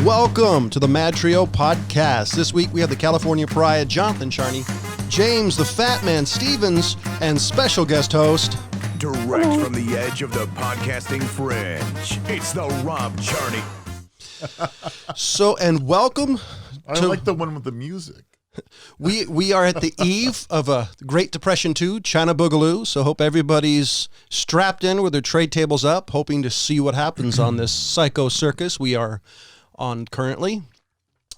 welcome to the MadTrio podcast. This week we have the California Pariah, Jonathan Charney, James the Fat Man Stevens, and special guest host, direct from the edge of the podcasting fringe, it's the Rob Charney. And welcome. I like the one with the music. We are at the eve of a Great Depression 2, China Boogaloo, so hope everybody's strapped in with their tray tables up, hoping to see what happens on this psycho circus we are on currently.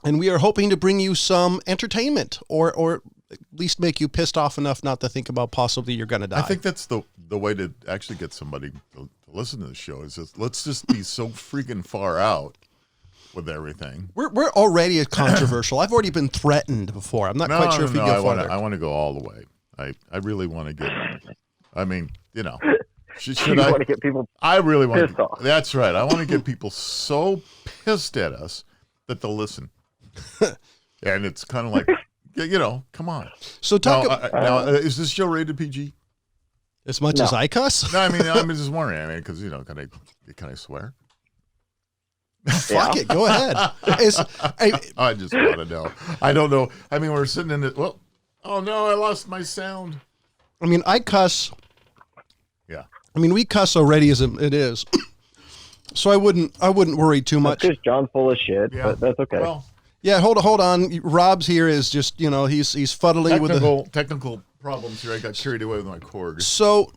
And we are hoping to bring you some entertainment, or at least make you pissed off enough not to think about possibly you're going to die. I think that's the way to actually get somebody to listen to the show, is just, let's just be so freaking far out with everything. We're already controversial. I've already been threatened before. I'm not quite sure if we go farther. I want to go all the way. I really want to get. I mean, you know, should I want to get people? I really want pissed off. That's right. I want to get people so pissed at us that they'll listen. And it's kind of like, you know, come on. So now, is this show rated PG? As much as I cuss? No, I mean, I'm just wondering. I mean, because you know, can I swear? Fuck it, go ahead. I just want to know. I don't know. I mean, we're sitting in it. Well, oh no, I lost my sound. I mean, I cuss. Yeah. I mean, we cuss already as it is, so I wouldn't worry too much. Because John's full of shit, but that's okay. Well, yeah, hold on. Rob's here is just, you know, he's fuddling with the technical problems here. I got carried away with my cord. So.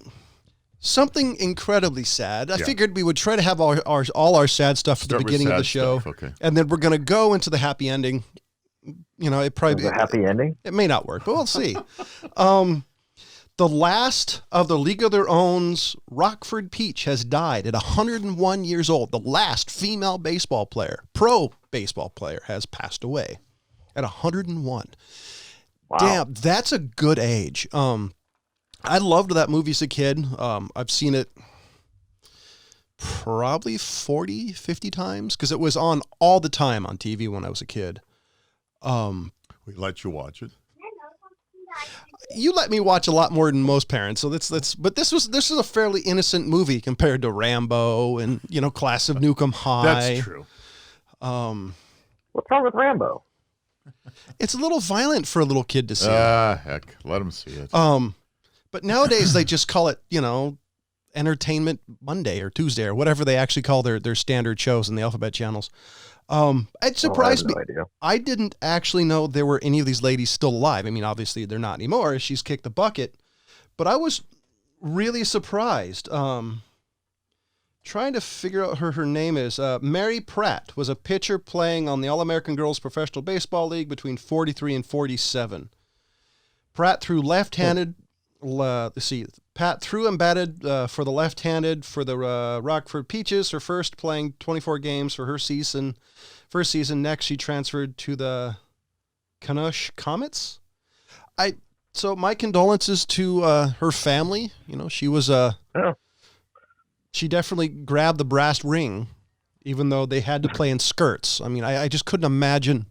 Something incredibly sad. I figured we would try to have all our sad stuff at the beginning of the show, okay. And then we're going to go into the happy ending. You know, it probably a happy ending. It may not work, but we'll see. The last of the League of Their Own's Rockford Peach has died at 101 years old. The last female baseball player, pro baseball player, has passed away at 101. Wow. Damn, that's a good age. I loved that movie as a kid. I've seen it probably 40, 50 times because it was on all the time on TV when I was a kid. We let you watch it. You let me watch a lot more than most parents, so but this is a fairly innocent movie compared to Rambo and, you know, Class of Nukem High. That's true. What's wrong with Rambo? It's a little violent for a little kid to see. Heck, let him see it. But nowadays they just call it, you know, Entertainment Monday or Tuesday or whatever they actually call their standard shows in the alphabet channels. It surprised me. Idea. I didn't actually know there were any of these ladies still alive. I mean, obviously they're not anymore. She's kicked the bucket, but I was really surprised. Trying to figure out her name is Mary Pratt was a pitcher playing on the All-American Girls Professional Baseball League between 43 and 47. Pratt threw left-handed. Pat threw and batted for the left-handed for the Rockford Peaches, her first, playing 24 games for her first season. Next, she transferred to the Canush Comets. So my condolences to her family. You know, she was she definitely grabbed the brass ring, even though they had to play in skirts. I mean, I just couldn't imagine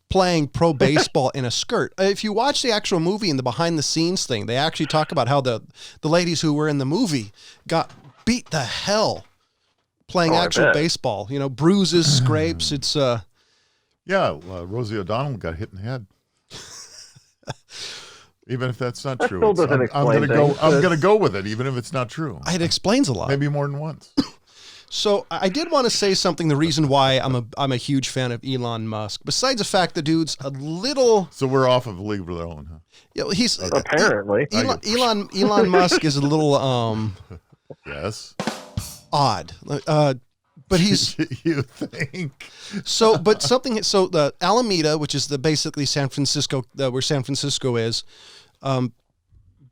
playing pro baseball in a skirt. If you watch the actual movie and the behind the scenes thing, they actually talk about how the ladies who were in the movie got beat the hell playing actual baseball. You know, bruises, scrapes. It's Rosie O'Donnell got hit in the head. Even if that's not true, still doesn't explain things. I'm gonna go with it, even if it's not true. It explains a lot, maybe more than once. So I did want to say something. The reason why I'm a huge fan of Elon Musk, besides the fact the dude's a little. So we're off of League of Their Own, huh? You know, he's apparently Elon Musk is a little yes, odd. But he's you think so. But something. So the Alameda, which is basically San Francisco, where San Francisco is.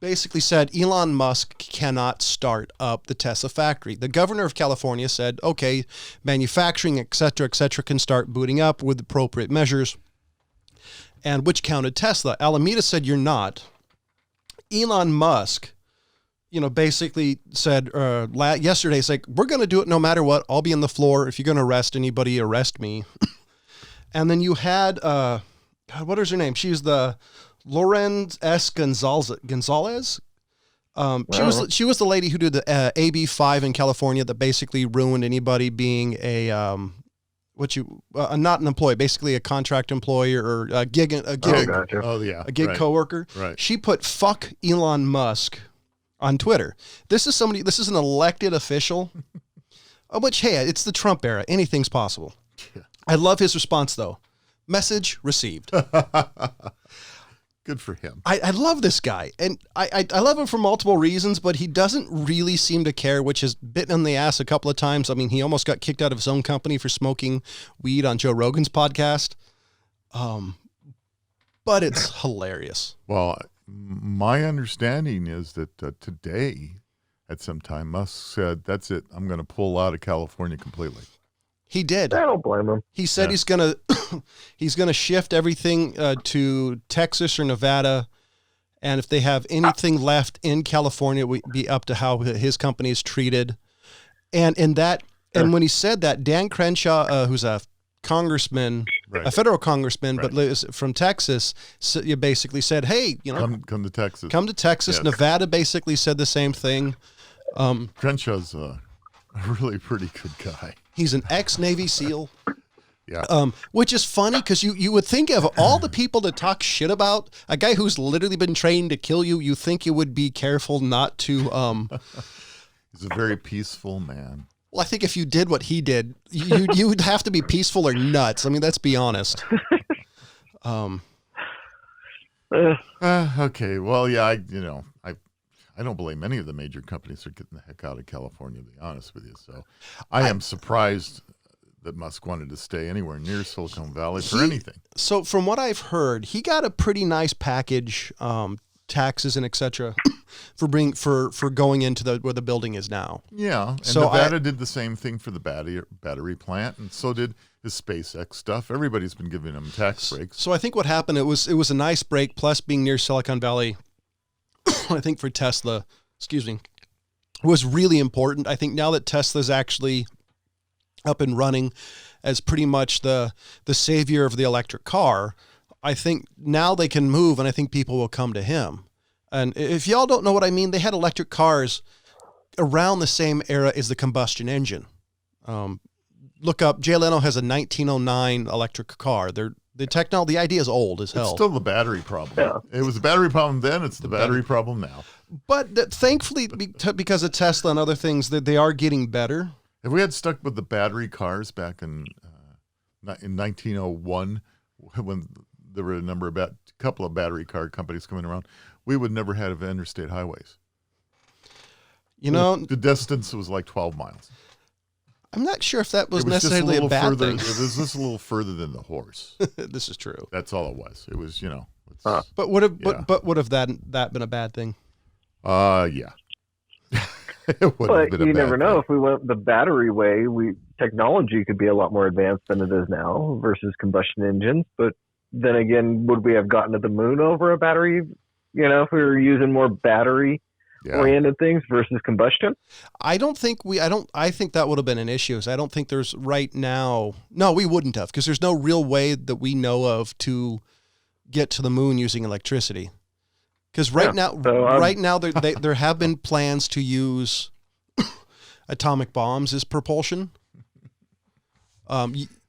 Basically said Elon Musk cannot start up the Tesla factory. The governor of California said, okay, manufacturing, et cetera, can start booting up with appropriate measures, and which counted Tesla. Alameda said, you're not. Elon Musk, you know, basically said yesterday, he's like, we're going to do it no matter what. I'll be on the floor. If you're going to arrest anybody, arrest me. And then you had, God, what is her name? She's the Lorenz S. Gonzalez. She was the lady who did the AB5 in California that basically ruined anybody being a not an employee, basically a contract employee or a gig Gotcha. Oh, yeah. a gig coworker. Right. She put "fuck Elon Musk" on Twitter. This is an elected official, which, hey, it's the Trump era. Anything's possible. Yeah. I love his response though. Message received. Good for him. I love this guy, and I love him for multiple reasons, but he doesn't really seem to care, which has bitten in the ass a couple of times. I mean, he almost got kicked out of his own company for smoking weed on Joe Rogan's podcast. But it's hilarious. Well, my understanding is that today, at some time, Musk said, "That's it. I'm going to pull out of California completely." He did. I don't blame him. He said he's gonna shift everything to Texas or Nevada, and if they have anything left in California, it would be up to how his company is treated. And when he said that, Dan Crenshaw, who's a congressman, a federal congressman, but lives from Texas, you basically said, "Hey, come to Texas. Come to Texas." Yes. Nevada basically said the same thing. Crenshaw's a really pretty good guy. He's an ex-Navy SEAL. Yeah. Which is funny because you would think of all the people to talk shit about, a guy who's literally been trained to kill you, you think you would be careful not to... He's a very peaceful man. Well, I think if you did what he did, you would have to be peaceful or nuts. I mean, let's be honest. Okay. Well, yeah, I don't blame any of the major companies for getting the heck out of California, to be honest with you. So I am surprised that Musk wanted to stay anywhere near Silicon Valley for anything. So from what I've heard, he got a pretty nice package, taxes and et cetera, for going into where the building is now. Yeah. And so Nevada did the same thing for the battery plant, and so did his SpaceX stuff. Everybody's been giving him tax breaks. So I think what happened, it was a nice break, plus being near Silicon Valley, I think for Tesla, was really important. I think now that Tesla's actually up and running as pretty much the savior of the electric car, I think now they can move, and I think people will come to him. And if y'all don't know what I mean, they had electric cars around the same era as the combustion engine. Look up, Jay Leno has a 1909 electric car. The idea is old as hell. It's still the battery problem. Yeah. It was the battery problem then. It's the battery problem now. But thankfully, because of Tesla and other things, that they are getting better. If we had stuck with the battery cars back in 1901, when there were a couple of battery car companies coming around, we would never have interstate highways. The distance was like 12 miles. I'm not sure if that was necessarily a bad thing. It was just a little further than the horse. This is true. That's all it was. It was, But would have that been a bad thing? Yeah. But you never know. If we went the battery way, technology could be a lot more advanced than it is now versus combustion engines. But then again, would we have gotten to the moon over a battery? If we were using more battery oriented things versus combustion? I think that would have been an issue. So I don't think there's right now. No, we wouldn't have, because there's no real way that we know of to get to the moon using electricity. Because right now there have been plans to use atomic bombs as propulsion.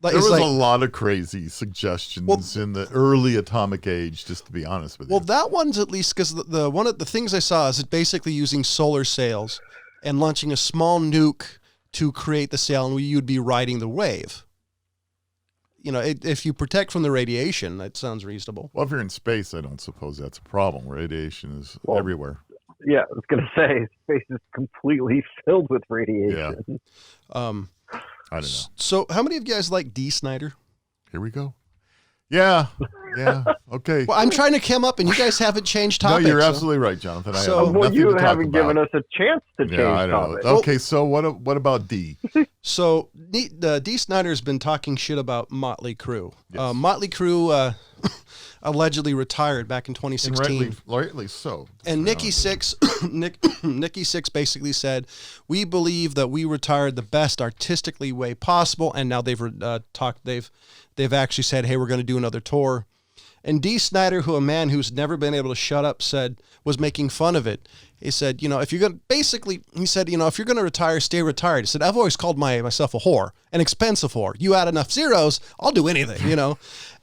There was a lot of crazy suggestions in the early atomic age, just to be honest with you. Well, that one's at least, because one of the things I saw is it basically using solar sails and launching a small nuke to create the sail, and you'd be riding the wave. If you protect from the radiation, that sounds reasonable. Well, if you're in space, I don't suppose that's a problem. Radiation is everywhere. Yeah, I was going to say, space is completely filled with radiation. Yeah. I don't know. So how many of you guys like Dee Snider? Here we go. Yeah. Okay. Well, I'm trying to come up, and you guys haven't changed topics. No, you're absolutely right, Jonathan. You haven't given us a chance to change topics. Okay, so what about Dee? So Dee Snider's been talking shit about Motly Crue. Yes. Motly Crue allegedly retired back in 2016. And rightly so. And Nikki Sixx basically said, "We believe that we retired the best artistically way possible." And now they've actually said, "Hey, we're going to do another tour." And Dee Snider, who a man who's never been able to shut up was making fun of it. He said, if you're going to, basically, he said, if you're going to retire, stay retired. He said, I've always called myself a whore, an expensive whore. You add enough zeros, I'll do anything,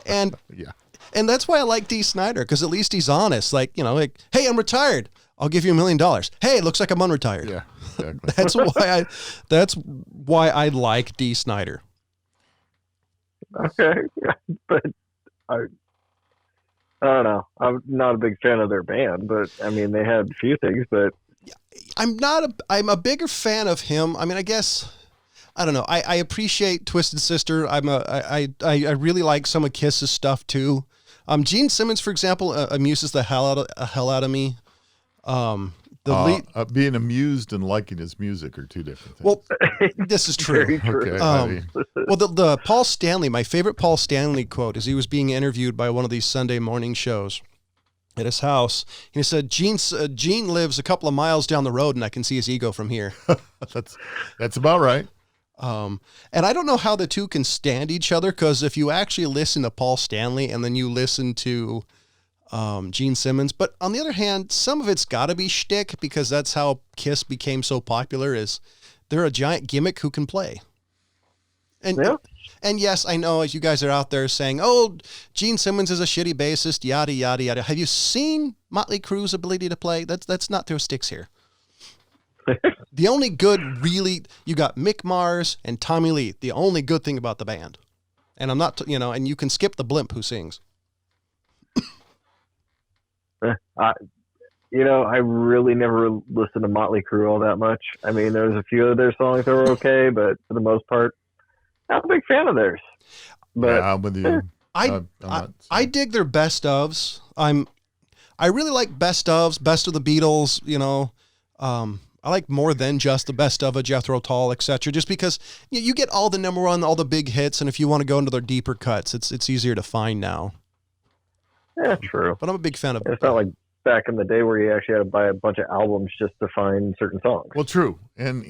And Yeah. And that's why I like Dee Snider, because at least he's honest. Like, hey, I'm retired. I'll give you $1 million. Hey, it looks like I'm unretired. Yeah, exactly. That's why I like Dee Snider. Okay. But I don't know. I'm not a big fan of their band, but I mean, they had a few things, but I'm a bigger fan of him. I mean, I guess, I don't know. I appreciate Twisted Sister. I really like some of Kiss's stuff too. Gene Simmons, for example, amuses the hell out of me. Being amused and liking his music are two different things. Well, this is true. Very true. Okay. Well, the Paul Stanley, my favorite Paul Stanley quote is he was being interviewed by one of these Sunday morning shows at his house. And he said, Gene lives a couple of miles down the road and I can see his ego from here. That's about right. And I don't know how the two can stand each other, because if you actually listen to Paul Stanley and then you listen to Gene Simmons, but on the other hand, some of it's got to be shtick, because that's how Kiss became so popular, is they're a giant gimmick who can play. And yeah. And yes, I know as you guys are out there saying, oh, Gene Simmons is a shitty bassist, yada, yada, yada. Have you seen Motly Crue's ability to play? That's not throw sticks here. The only good, really, you got Mick Mars and Tommy Lee. The only good thing about the band. And I'm not, and you can skip the blimp who sings. I really never listened to Motly Crue all that much. I mean, there's a few of their songs that were okay, but for the most part, not a big fan of theirs. But yeah, I'm with you. I dig their best ofs. I really like best ofs, best of the Beatles, I like more than just the best of a Jethro Tull, etc. Just because you get all the number one, all the big hits, and if you want to go into their deeper cuts, it's easier to find now. yeah, true. But I'm a big fan of. It's not like back in the day where you actually had to buy a bunch of albums just to find certain songs. Well, true, and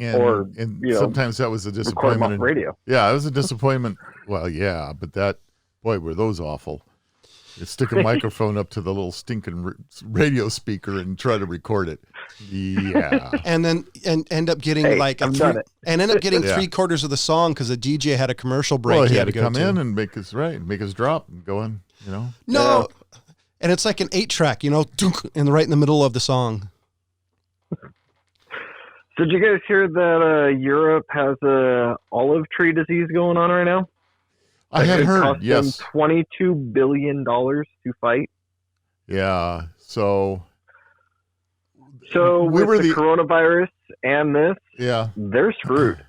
sometimes that was a disappointment. Off radio. Yeah, it was a disappointment. Well, yeah, but were those awful. You stick a microphone up to the little stinking radio speaker and try to record it. Yeah. And then end up getting three quarters of the song because the DJ had a commercial break. Well, he had to come in and make us drop and go in, No. Yeah. And it's like an 8-track, right in the middle of the song. Did you guys hear that Europe has a olive tree disease going on right now? I had heard, yes. Them $22 billion to fight. Yeah, so with the coronavirus and this, yeah, they're screwed.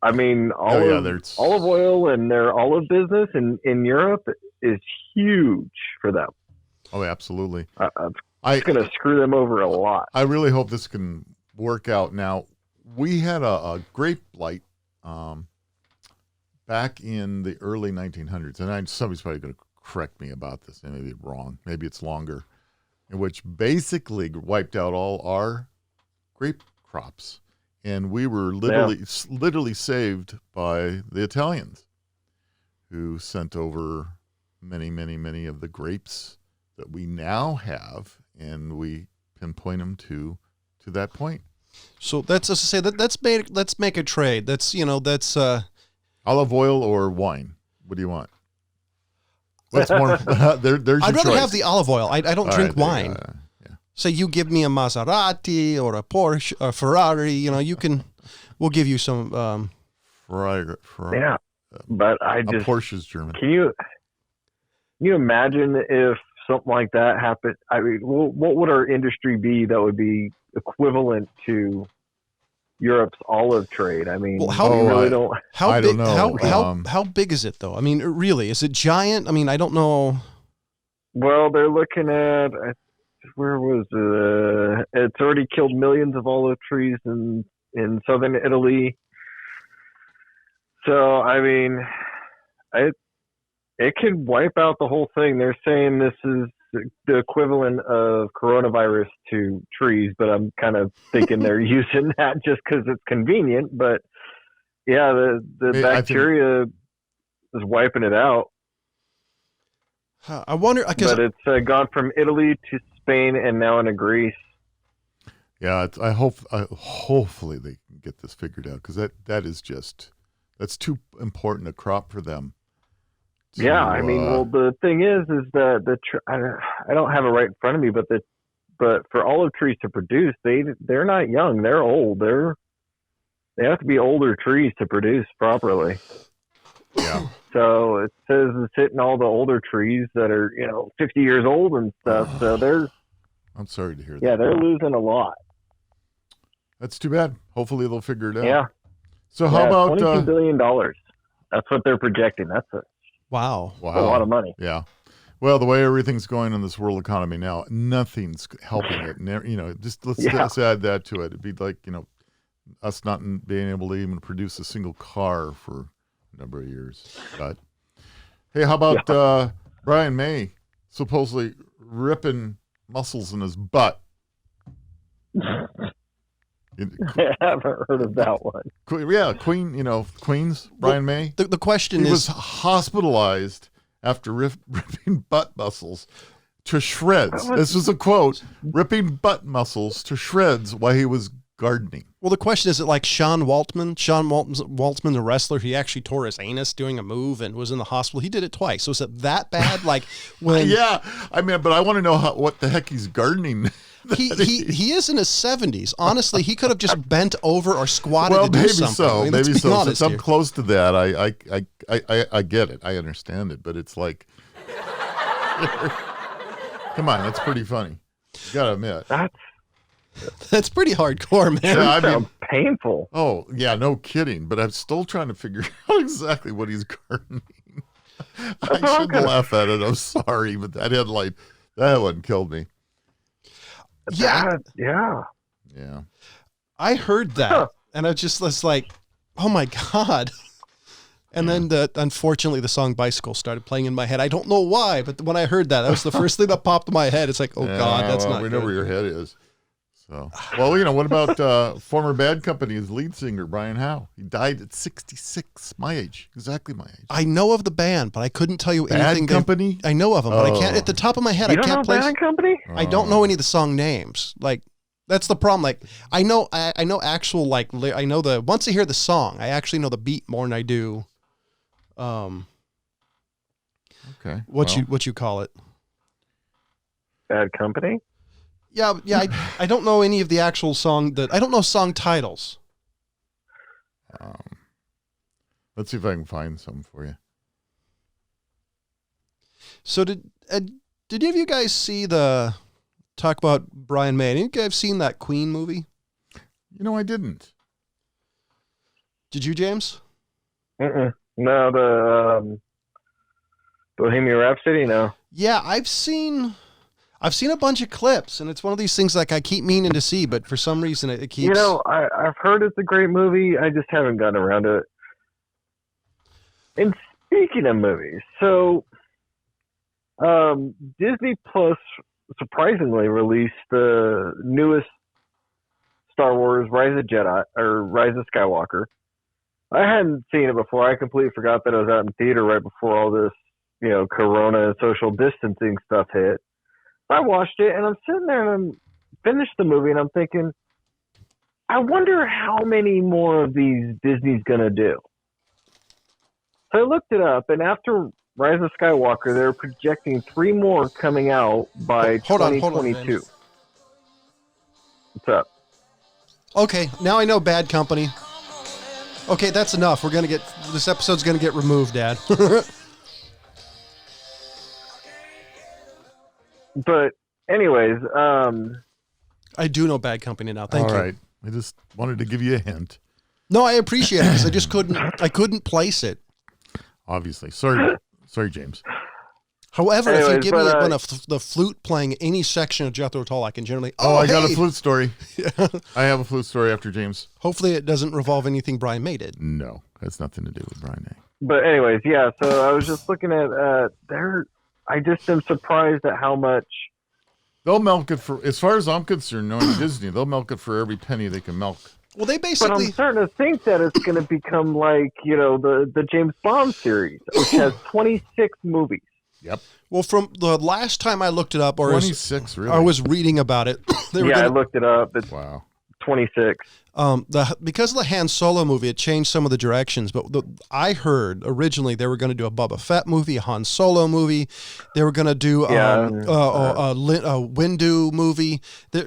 I mean, olive oil and their olive business in Europe is huge for them. Oh, absolutely. It's going to screw them over a lot. I really hope this can work out. Now, we had a grape blight back in the early 1900s, and somebody's probably going to correct me about this. I may be wrong. Maybe it's longer, in which basically wiped out all our grape crops, and we were literally saved by the Italians, who sent over many, many, many of the grapes that we now have, and we pinpoint them to that point. So that's just to say that let's make a trade. That's Olive oil or wine? What do you want? What's more? There's your I'd rather choice. have the olive oil. I don't drink wine. Yeah. So you give me a Maserati or a Porsche or Ferrari. We'll give you some. Ferrari. Yeah, but A Porsche's German. Can you imagine if something like that happened? I mean, what would our industry be that would be equivalent to Europe's olive trade? I mean, how don't know. How big is it though? I mean, really, is it giant? I mean, I don't know. Well, they're looking at where was it? It's already killed millions of olive trees in southern Italy. So I mean, it could wipe out the whole thing. They're saying this is the equivalent of coronavirus to trees, but I'm kind of thinking they're using that just because it's convenient. But yeah, the bacteria is wiping it out. I wonder, but it's gone from Italy to Spain and now into Greece. Yeah, hopefully they can get this figured out, because that's too important a crop for them. Yeah, I mean, well, the thing is that I don't have it right in front of me, but for olive trees to produce, they're not young, they're old. They have to be older trees to produce properly. Yeah. So it says it's hitting all the older trees that are 50 years old and stuff. So I'm sorry to hear that. Yeah, they're losing a lot. That's too bad. Hopefully they'll figure it out. Yeah. So how about $22 billion? That's what they're projecting. That's wow, a lot of money. Yeah. Well, the way everything's going in this world economy now, nothing's helping it. Just let's add that to it. It'd be like us not being able to even produce a single car for a number of years. But hey, how about Brian May supposedly ripping muscles in his butt? I haven't heard of that one. Yeah, Queens, Brian May. The question he is, was hospitalized after ripping butt muscles to shreds. This was a quote: ripping butt muscles to shreds while he was gardening. Well, the question is it like Sean Waltman, the wrestler, he actually tore his anus doing a move and was in the hospital. He did it twice. So is it that bad? Like when? Yeah, I mean, but I want to know what the heck he's gardening. He is in his 70s. Honestly, he could have just bent over or squatted to do something. Well, maybe so. Honest, since I'm close to that, I get it. I understand it. But it's like, come on, that's pretty funny. You gotta admit. That's pretty hardcore, man. Yeah, I mean, painful. Oh, yeah, no kidding. But I'm still trying to figure out exactly what he's gardening. I shouldn't laugh at it. I'm sorry, but that headline, that one killed me. Yeah. I heard that, and I just was like, oh my God. And then unfortunately the song Bicycle started playing in my head. I don't know why, but when I heard that was the first thing that popped in my head. It's like, oh God, that's not we good. know where your head is. So, well, what about former Bad Company's lead singer, Brian Howe? He died at 66, my age, exactly my age. I know of the band, but I couldn't tell you anything. Bad Company? I know of them, but I can't, at the top of my head, I can't place. Bad Company? I don't know any of the song names. Like, that's the problem. Like, I know actual, like, I know once I hear the song, I actually know the beat more than I do. Okay. What you call it? Bad Company? Yeah. I don't know any of the actual song I don't know song titles. Let's see if I can find some for you. So did any of you guys talk about Brian May? Any of you guys seen that Queen movie? I didn't. Did you, James? No, the Bohemian Rhapsody, no. Yeah, I've seen a bunch of clips, and it's one of these things like I keep meaning to see, but for some reason it keeps... I've heard it's a great movie. I just haven't gotten around to it. And speaking of movies, so Disney Plus surprisingly released the newest Star Wars Rise of Skywalker. I hadn't seen it before. I completely forgot that it was out in theater right before all this, Corona and social distancing stuff hit. I watched it, and I'm sitting there, and I'm finished the movie, and I'm thinking, I wonder how many more of these Disney's going to do. So I looked it up, and after Rise of Skywalker, they're projecting 3 more coming out by 2022. What's up? Okay, now I know Bad Company. Okay, that's enough. This episode's going to get removed, Dad. But anyways, I do know Bad Company now. Thank you. All right. I just wanted to give you a hint. No, I appreciate it because I just couldn't place it. Obviously. Sorry, James. However, if you give me the flute playing any section of Jethro Tull, I can generally... I got a flute story. I have a flute story after James. Hopefully it doesn't revolve anything Brian May did. No, has nothing to do with Brian May. But anyways, yeah, so I was just looking at I just am surprised at how much... They'll milk it for, as far as I'm concerned, knowing Disney, they'll milk it for every penny they can milk. Well, they basically... But I'm starting to think that it's going to become like, the James Bond series, which has 26 movies. Yep. Well, from the last time I looked it up, or 26, really? I was reading about it. I looked it up. It's wow. 26. Because of the Han Solo movie, it changed some of the directions. But I heard originally they were going to do a Boba Fett movie, a Han Solo movie. They were going to do a Windu movie,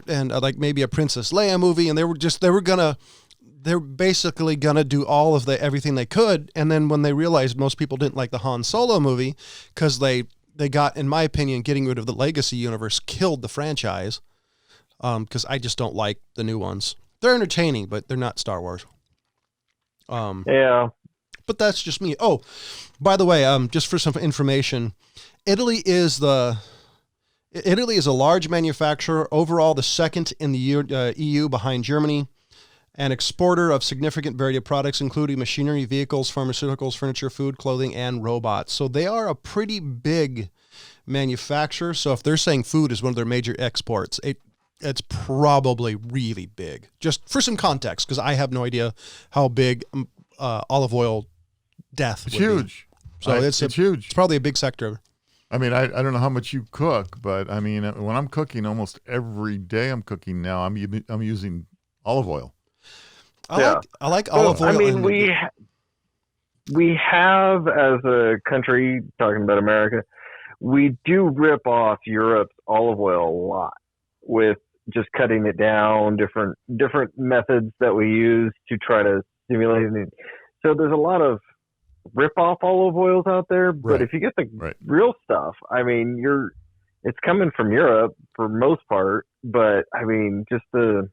and like maybe a Princess Leia movie. And they're basically going to do all of everything they could. And then when they realized most people didn't like the Han Solo movie, because they got, in my opinion, getting rid of the Legacy universe killed the franchise. Because I just don't like the new ones. They're entertaining, but they're not Star Wars. Yeah. But that's just me. Oh, by the way, just for some information, Italy is a large manufacturer, overall the second in the EU behind Germany, an exporter of significant variety of products, including machinery, vehicles, pharmaceuticals, furniture, food, clothing, and robots. So they are a pretty big manufacturer. So if they're saying food is one of their major exports, it's probably really big. Just for some context, because I have no idea how big olive oil death It's would huge. Be. So it's huge. It's probably a big sector. I mean, I don't know how much you cook, but I mean, when I'm cooking, almost every day I'm cooking now, I'm using olive oil. I like olive oil. I mean, we have, as a country, talking about America, we do rip off Europe's olive oil a lot with just cutting it down, different methods that we use to try to stimulate it. So there's a lot of rip-off olive oils out there, but if you get the real stuff, I mean, it's coming from Europe for most part, but I mean, just the...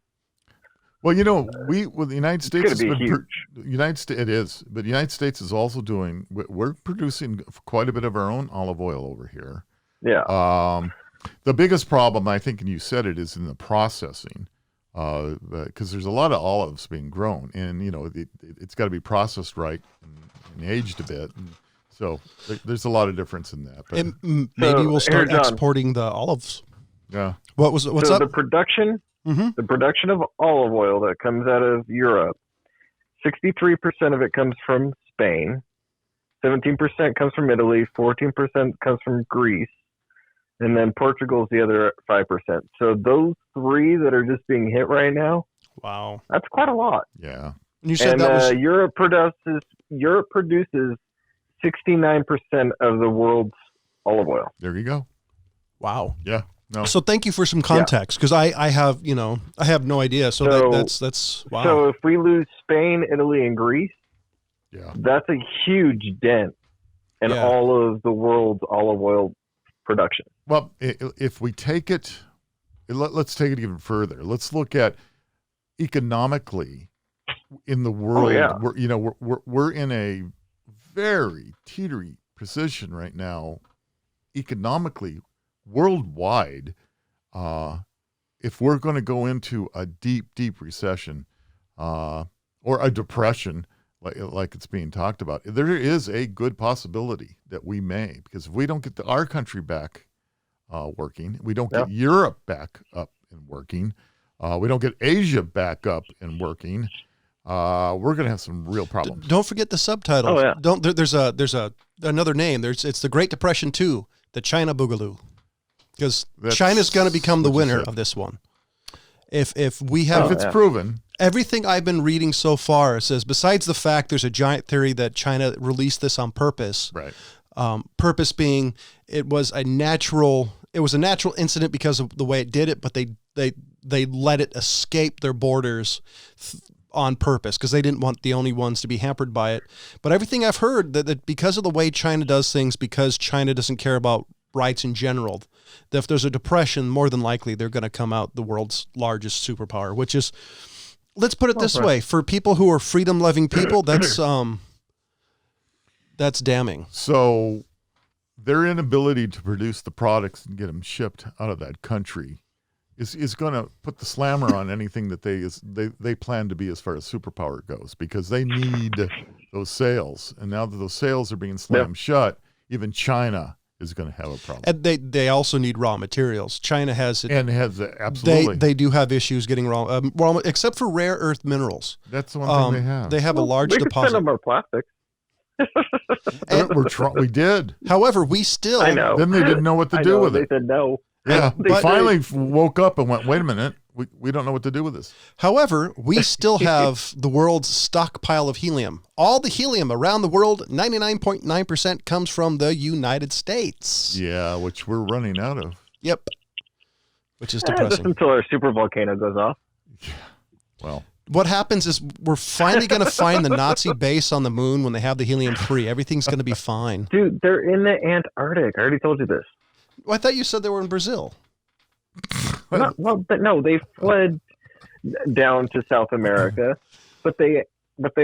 Well, you know, the United States is huge. It is, but the United States is also we're producing quite a bit of our own olive oil over here. Yeah. The biggest problem, I think, and you said it, is in the processing, because there's a lot of olives being grown, and you know it's got to be processed right and aged a bit, and so there's a lot of difference in that. But, and maybe we'll start exporting the olives. Yeah. What's up? The production of olive oil that comes out of Europe, 63% of it comes from Spain, 17% comes from Italy, 14% comes from Greece. And then Portugal's the other 5%. So those three that are just being hit right now, wow, that's quite a lot. Yeah. And you said that was Europe produces 69% of the world's olive oil. There you go. Wow. Yeah. No. So thank you for some context, because I have no idea. So that's wow. So if we lose Spain, Italy, and Greece, that's a huge dent in all of the world's olive oil production. Well, if we take it, let's take it even further. Let's look at economically in the world. Oh, yeah. We're in a very teetery position right now, economically, worldwide. If we're going to go into a deep recession, or a depression, like it's being talked about, there is a good possibility that we may, because if we don't get our country back working, we don't get Europe back up and working, we don't get Asia back up and working, we're going to have some real problems. Don't forget the subtitle. Oh, yeah. There's another name. It's the Great Depression 2, the China Boogaloo, because China's going to become the winner of this one. If it's proven. Everything I've been reading so far says, besides the fact there's a giant theory that China released this on purpose, right? Purpose being it was a natural incident because of the way it did it, but they let it escape their borders on purpose because they didn't want the only ones to be hampered by it. But everything I've heard that because of the way China does things, because China doesn't care about rights in general, that if there's a depression, more than likely they're going to come out the world's largest superpower, which is, let's put it this way, for people who are freedom-loving people, that's damning. So their inability to produce the products and get them shipped out of that country is going to put the slammer on anything that they plan to be as far as superpower goes, because they need those sales. And now that those sales are being slammed shut, even China is going to have a problem. And they also need raw materials. China has it. And has absolutely. They do have issues getting raw, except for rare earth minerals. That's the one thing they have. They have a large deposit. They could send them our plastics. And we did. However, we still. I know. Then they didn't know what to do with it. They said no. Yeah, But- they finally woke up and went, wait a minute, we don't know what to do with this. However, we still have the world's stockpile of helium. All the helium around the world, 99.9% comes from the United States. Yeah, which we're running out of. Yep. Which is Just depressing. until our super volcano goes off. Well, What happens is we're finally going to find the Nazi base on the moon when they have the helium-3. Everything's going to be fine. Dude, they're in the Antarctic. I already told you this. Well, I thought you said they were in Brazil. No, they fled down to South America, but they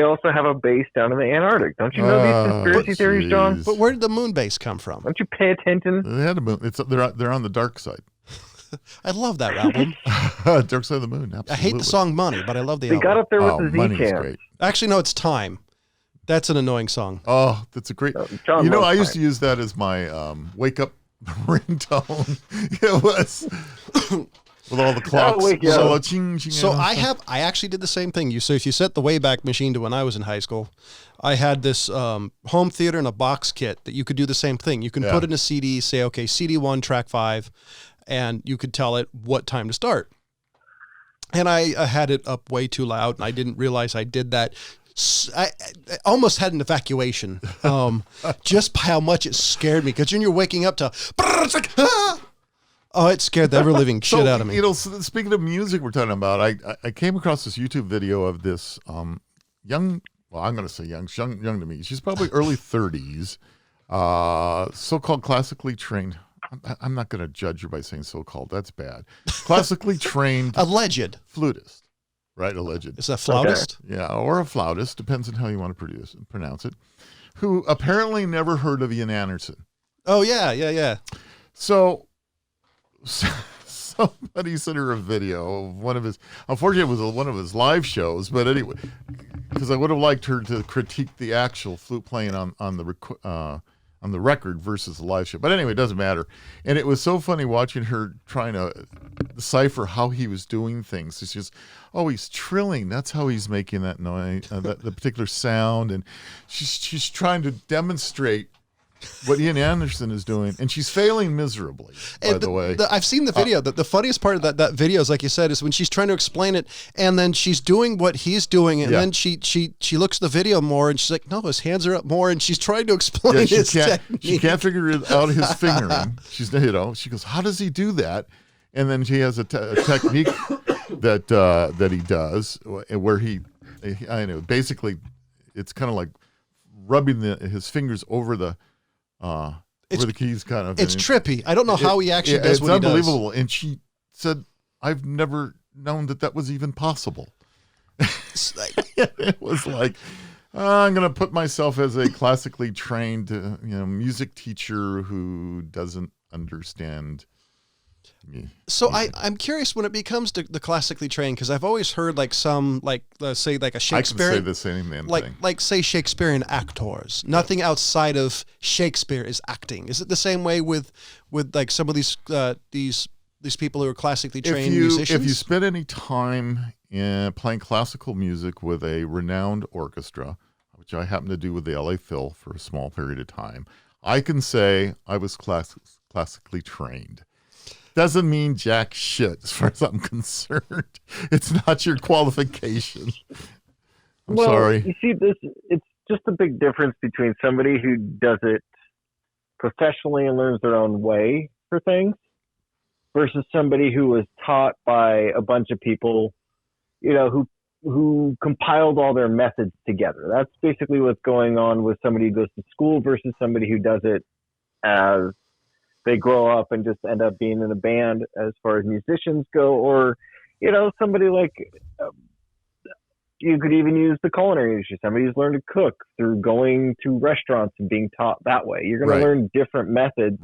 also have a base down in the Antarctic. Don't you know these conspiracy theories, John? But where did the moon base come from? Don't you pay attention? they had a moon. They're on the dark side. I love that album. Dark side of the moon. Absolutely. I hate the song Money, but I love the They album. got up there with the Money's Z-Cam. great. Actually, no, it's Time. That's an annoying song. Oh, that's a great. John You know, loves I used Time. to use that as my wake up ringtone. It was with all the clocks. wake you up. Ching, ching, So and all I actually did the same thing. So if you set the Wayback Machine to when I was in high school, I had this home theater and a box kit that you could do the same thing. You can put in a CD, say, okay, CD 1, track 5, and you could tell it what time to start. And I had it up way too loud, and I didn't realize I did that. I almost had an evacuation just by how much it scared me. Because when you're waking up to, it's like, ah! Oh, it scared the ever-living shit out of me. You know, speaking of music we're talking about, I came across this YouTube video of this young, well, I'm going to say young to me. She's probably early 30s, so-called classically trained. I'm not going to judge her by saying so-called. That's bad. Classically trained Alleged. flutist, right? Alleged. Is that flautist? Yeah, or a flautist, depends on how you want to pronounce it, who apparently never heard of Ian Anderson. Oh, yeah. So somebody sent her a video of one of his, unfortunately it was one of his live shows, but anyway, because I would have liked her to critique the actual flute playing on the record versus the live show. But anyway, it doesn't matter. And it was so funny watching her trying to decipher how he was doing things. It's just, he's trilling. That's how he's making that noise, the particular sound. And she's trying to demonstrate what Ian Anderson is doing, and she's failing miserably, by the way. I've seen the video. The funniest part of that video is, like you said, is when she's trying to explain it, and then she's doing what he's doing, and then she looks at the video more, and she's like, no, his hands are up more, and she's trying to explain his technique. She can't figure out his fingering. She's, she goes, how does he do that? And then she has a technique that he does, where basically, it's kind of like rubbing his fingers over the keys, kind of. It's trippy. I don't know how he actually does what he does. It's unbelievable. And she said, I've never known that was even possible. It was like, I'm going to put myself as a classically trained music teacher who doesn't understand me. So I'm curious when it becomes the classically trained, because I've always heard say a Shakespearean. I can say the same thing. Like say Shakespearean actors. Nothing outside of Shakespeare is acting. Is it the same way with like some of these people who are classically trained musicians? If you spend any time in playing classical music with a renowned orchestra, which I happen to do with the LA Phil for a small period of time, I can say I was classically trained. Doesn't mean jack shit as far as I'm concerned. It's not your qualification. I'm sorry. You see, it's just a big difference between somebody who does it professionally and learns their own way for things versus somebody who was taught by a bunch of people, who compiled all their methods together. That's basically what's going on with somebody who goes to school versus somebody who does it as they grow up and just end up being in a band as far as musicians go, or, somebody like, you could even use the culinary industry. Somebody who's learned to cook through going to restaurants and being taught that way. You're going to learn different methods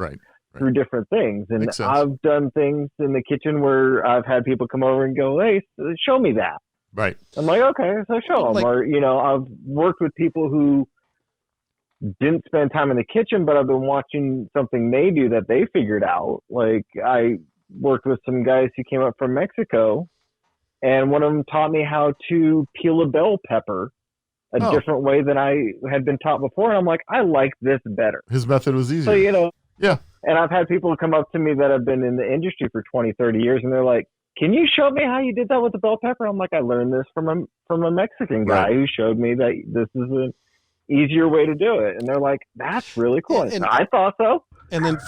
through different things. And I've done things in the kitchen where I've had people come over and go, hey, show me that. Right. I'm like, okay, so show them. Or, I've worked with people who didn't spend time in the kitchen, but I've been watching something they do that they figured out. Like, I worked with some guys who came up from Mexico, and one of them taught me how to peel a bell pepper a different way than I had been taught before. And I'm like, I like this better. His method was easier. So, you know, yeah. And I've had people come up to me that have been in the industry for 20, 30 years, and they're like, can you show me how you did that with the bell pepper? I'm like, I learned this from a Mexican guy who showed me that this is an easier way to do it. And they're like, that's really cool. And I thought so. And then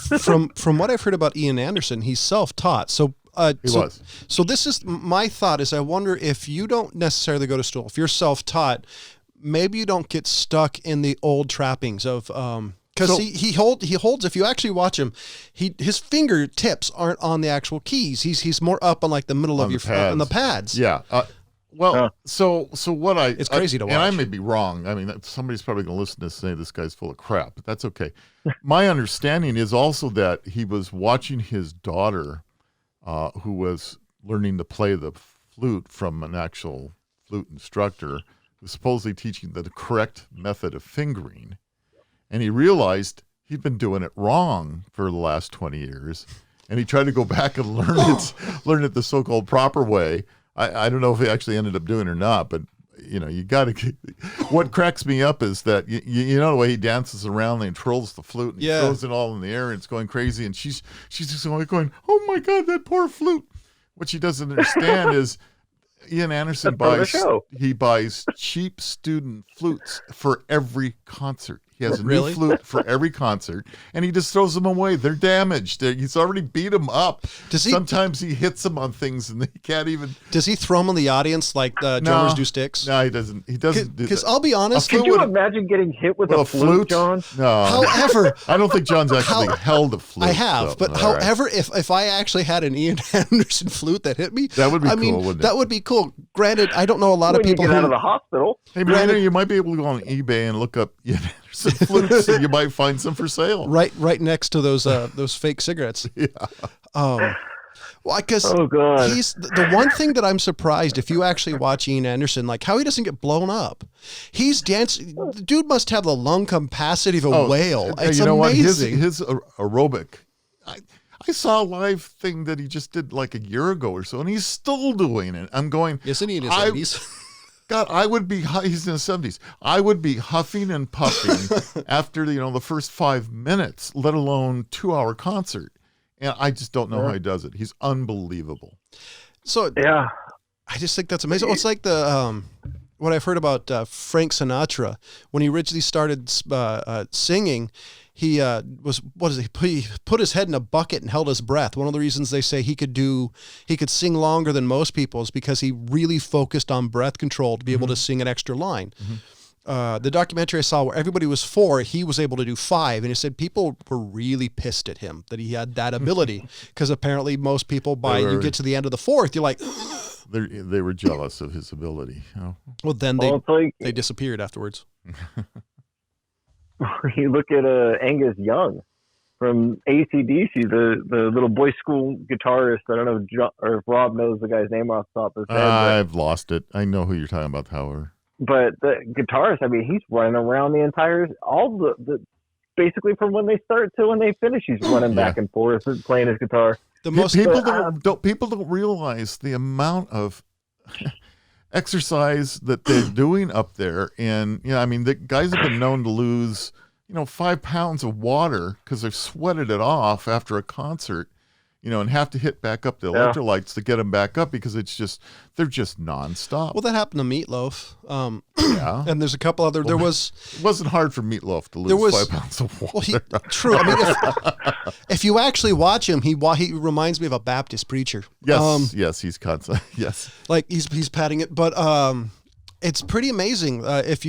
from what I've heard about Ian Anderson, he's self-taught. So So this is my thought is I wonder if you don't necessarily go to school, if you're self-taught, maybe you don't get stuck in the old trappings of because he holds. If you actually watch him, his fingertips aren't on the actual keys. He's more up on like the middle of your on the pads. Yeah. So what it's crazy to watch. And I may be wrong. I mean, somebody's probably going to listen to this and say this guy's full of crap, but that's okay. My understanding is also that he was watching his daughter, who was learning to play the flute from an actual flute instructor, who was supposedly teaching the correct method of fingering. And he realized he'd been doing it wrong for the last 20 years. And he tried to go back and learn it the so-called proper way. I don't know if he actually ended up doing it or not, but you know, you got to. What cracks me up is that you know the way he dances around and twirls the flute and he throws it all in the air and it's going crazy, and she's just going, oh my God, that poor flute. What she doesn't understand is Ian Anderson buys cheap student flutes for every concert. He has a new flute for every concert, and he just throws them away. They're damaged. He's already beat them up. Sometimes he hits them on things, and he can't even. Does he throw them in the audience like the drummers do sticks? No, he doesn't. He doesn't. Because I'll be honest. Can you imagine getting hit with a flute, John? No. However, I don't think John's actually held a flute. I have, but however, if I actually had an Ian Anderson flute that hit me, that would be cool. Wouldn't it? That would be cool. Granted, I don't know a lot of people who get out of the hospital. Hey, man, you might be able to go on eBay and look up Ian Anderson flutes, and you might find some for sale. Right next to those fake cigarettes. Yeah. Well, because he's the one thing that I'm surprised if you actually watch Ian Anderson, like how he doesn't get blown up. He's dancing. The dude must have the lung capacity of a whale. It's amazing. What? His aerobic. I saw a live thing that he just did like a year ago or so, and he's still doing it. I'm going. Isn't he in his 80s? God, he's in his 70s. I would be huffing and puffing after, the first 5 minutes, let alone 2-hour concert. And I just don't know how he does it. He's unbelievable. So yeah, I just think that's amazing. It's like the, what I've heard about Frank Sinatra, when he originally started singing, he he put his head in a bucket and held his breath. One of the reasons they say he could sing longer than most people is because he really focused on breath control to be able to sing an extra line. The documentary I saw where everybody was 4, he was able to do 5, and he said people were really pissed at him that he had that ability, because apparently most people you get to the end of the 4th, you're like they were jealous of his ability. Well, then they disappeared afterwards. You look at Angus Young from AC/DC, the little boys' school guitarist. I don't know if Rob knows the guy's name off the top of his head. I've lost it. I know who you're talking about, however. But the guitarist, I mean, he's running around all the basically from when they start to when they finish, he's running back and forth and playing his guitar. People don't realize the amount of exercise that they're doing up there. And, the guys have been known to lose, 5 pounds of water because they've sweated it off after a concert, and have to hit back up the electrolytes to get them back up because they're just nonstop. Well, that happened to Meatloaf. And there's a couple other, it wasn't hard for Meatloaf to lose 5 pounds of water. Well, true. I mean, if you actually watch him, he reminds me of a Baptist preacher. Yes, he's constant. Yes. Like he's patting it, but it's pretty amazing. If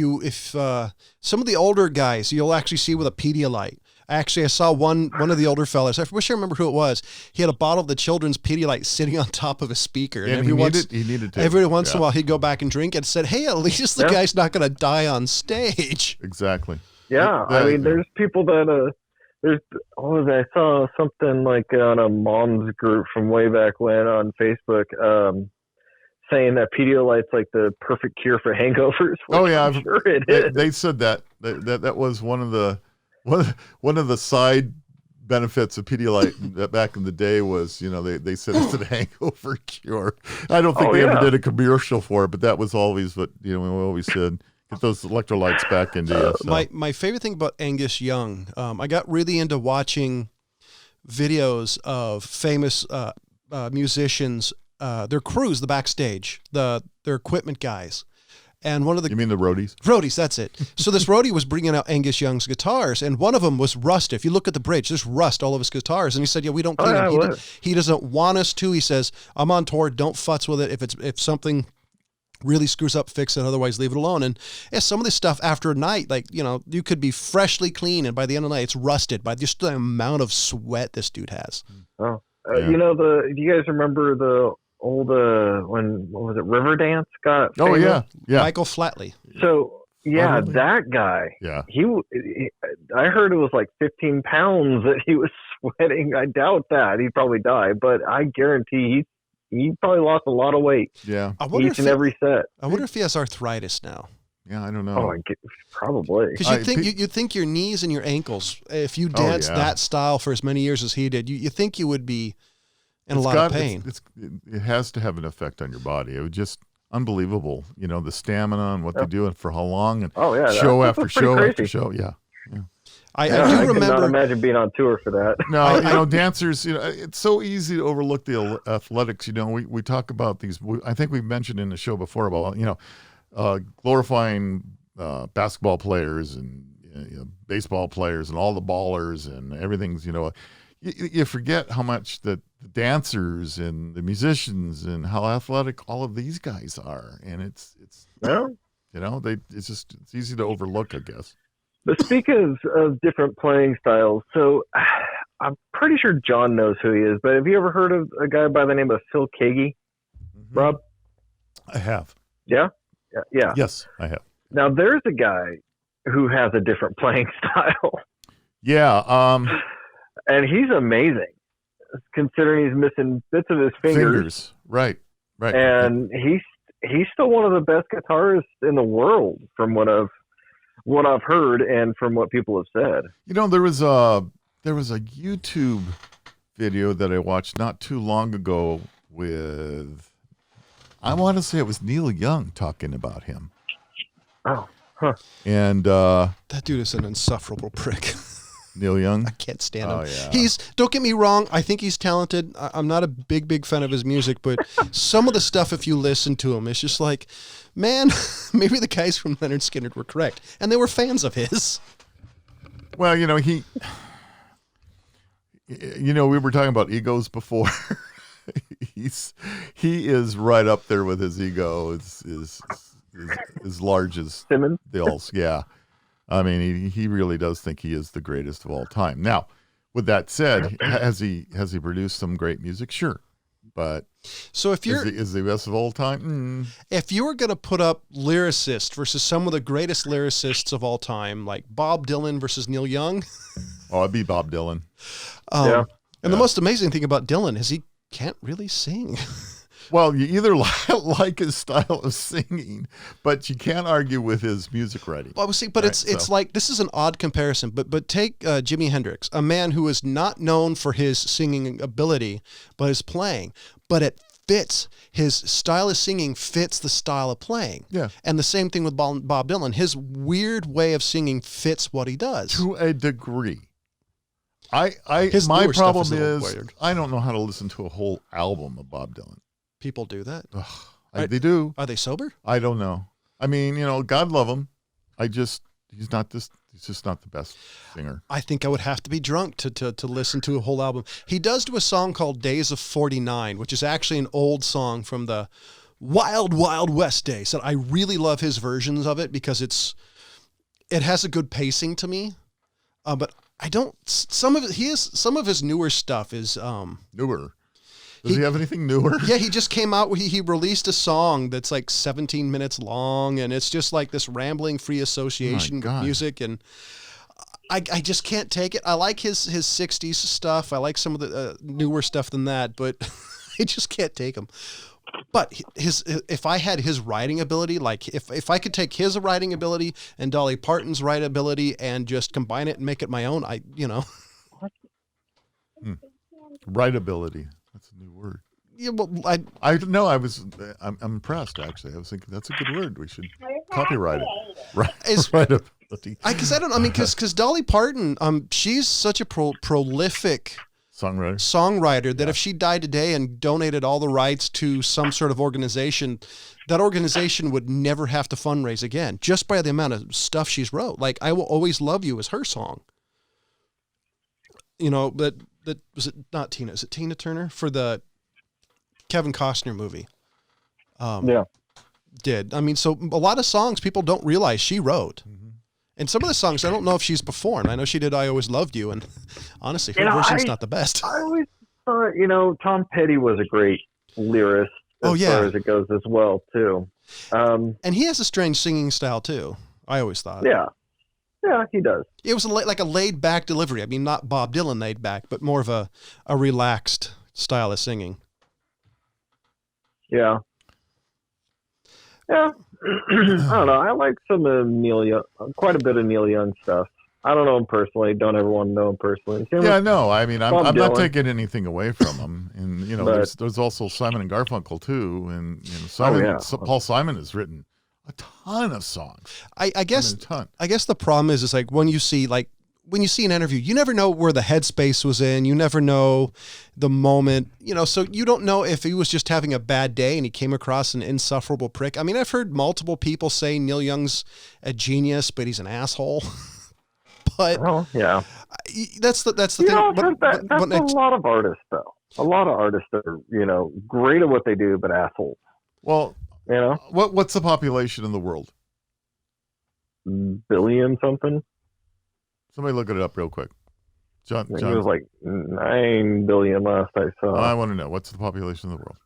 some of the older guys, you'll actually see with a Pedialyte. Actually, I saw one of the older fellas. I wish I remember who it was. He had a bottle of the children's Pedialyte sitting on top of a speaker. And he needed to. Every once in a while, he'd go back and drink and said, hey, at least the guy's not going to die on stage. Exactly. Yeah. I mean, there's people that, I saw something like on a mom's group from way back when on Facebook, saying that Pedialyte's like the perfect cure for hangovers. I'm sure it is. They said that was one of the side benefits of Pedialyte back in the day was, they said it's a hangover cure. I don't think they ever did a commercial for it, but that was always what, we always said, get those electrolytes back into you. So. My favorite thing about Angus Young, I got really into watching videos of famous musicians, their crews, the backstage, their equipment guys. And one of the... You mean the roadies? Roadies, that's it. So this roadie was bringing out Angus Young's guitars, and one of them was rust. If you look at the bridge, there's rust all over his guitars. And he said, yeah, we don't clean them. He doesn't want us to. He says, I'm on tour, don't futz with it. If something really screws up, fix it. Otherwise, leave it alone. And yeah, some of this stuff after a night, like, you could be freshly clean, and by the end of the night, it's rusted by just the amount of sweat this dude has. Oh, yeah. Do you guys remember the old what was it, Riverdance got famous? yeah Michael Flatley. So that guy, I heard it was like 15 pounds that he was sweating. I doubt that, he'd probably die, but I guarantee he probably lost a lot of weight each and every set. I wonder if he has arthritis now. Yeah, I don't know. Probably. Because you think your knees and your ankles, if you danced that style for as many years as he did, you think you would be in a lot of pain. It has to have an effect on your body. It was just unbelievable, the stamina and what they do and for how long, and show after show after show. Yeah. I do remember. I cannot imagine being on tour for that. No, dancers, it's so easy to overlook the athletics. We talk about these. I think we've mentioned in the show before about, glorifying basketball players and baseball players and all the ballers and everything's, you forget how much the dancers and the musicians and how athletic all of these guys are, and it's easy to overlook, I guess. But speaking of different playing styles, so I'm pretty sure John knows who he is, but have you ever heard of a guy by the name of Phil Keaggy, Rob? I have. Yeah? Yeah. Yes, I have. Now, there's a guy who has a different playing style. Yeah. And he's amazing, considering he's missing bits of his fingers. Right. And he's still one of the best guitarists in the world, from what I've heard and from what people have said. There was a YouTube video that I watched not too long ago with, I want to say it was Neil Young talking about him. Oh, huh. And that dude is an insufferable prick. Neil Young? I can't stand him. Yeah. Don't get me wrong, I think he's talented. I'm not a big fan of his music, but some of the stuff, if you listen to him, it's just like, man, maybe the guys from Lynyrd Skynyrd were correct, and they were fans of his. Well, we were talking about egos before. He is right up there with his ego. It's as large as Simmons. The Alls. Yeah. I mean, he really does think he is the greatest of all time. Now, with that said, has he produced some great music? Sure, but so if you're is the best of all time? If you were going to put up lyricists versus some of the greatest lyricists of all time, like Bob Dylan versus Neil Young, I'd be Bob Dylan. And the most amazing thing about Dylan is he can't really sing. Well, you either like his style of singing, but you can't argue with his music writing. Well, see, but it's like, this is an odd comparison, but take Jimi Hendrix, a man who is not known for his singing ability, but his playing, but it fits. His style of singing fits the style of playing. Yeah. And the same thing with Bob Dylan. His weird way of singing fits what he does. To a degree. My problem is I don't know how to listen to a whole album of Bob Dylan. People do that. They do. Are they sober? I don't know. I mean, God love him. He's just not the best singer. I think I would have to be drunk to listen to a whole album. He does do a song called Days of 49, which is actually an old song from the Wild Wild West days. And I really love his versions of it because it has a good pacing to me. But I don't, some of his newer stuff is, newer. Does he have anything newer? Yeah, he just came out. He released a song that's like 17 minutes long, and it's just like this rambling free association music, and I just can't take it. I like his 60s stuff. I like some of the newer stuff than that, but I just can't take him. But if I had his writing ability, like if I could take his writing ability and Dolly Parton's writing ability and just combine it and make it my own, Writability. That's a new word. Yeah, well, I'm impressed, actually. I was thinking that's a good word. We should copyrighted. Right. Is- Right. Because Dolly Parton, she's such a prolific songwriter that if she died today and donated all the rights to some sort of organization, that organization would never have to fundraise again, just by the amount of stuff she's wrote. Like I Will Always Love You is her song. You know, that was it not Tina? Is it Tina Turner for the Kevin Costner movie? Yeah. Did. I mean, so a lot of songs people don't realize she wrote. Mm-hmm. And some of the songs, I don't know if she's performed. I know she did I Always Loved You, and honestly, her version's not the best. I always thought, Tom Petty was a great lyrist as far as it goes as well, too. And he has a strange singing style, too, I always thought. Yeah. Yeah, he does. It was like a laid-back delivery. I mean, not Bob Dylan laid back, but more of a relaxed style of singing. Yeah. Yeah. I don't know. I like some of Neil Young, quite a bit of Neil Young stuff. I don't know him personally. Don't ever want to know him personally. No. I mean, I'm not taking anything away from him. And there's also Simon and Garfunkel too. And Paul Simon has written a ton of songs. I guess the problem is like when you see an interview, you never know where the headspace was in. You never know the moment, so you don't know if he was just having a bad day and he came across an insufferable prick. I mean, I've heard multiple people say Neil Young's a genius, but he's an asshole. But yeah, that's the thing. That's a lot of artists, though. A lot of artists are, great at what they do, but assholes. Well, what's the population in the world? Billion something. Somebody look it up real quick. John, it was like 9 billion last I saw. I want to know, what's the population of the world?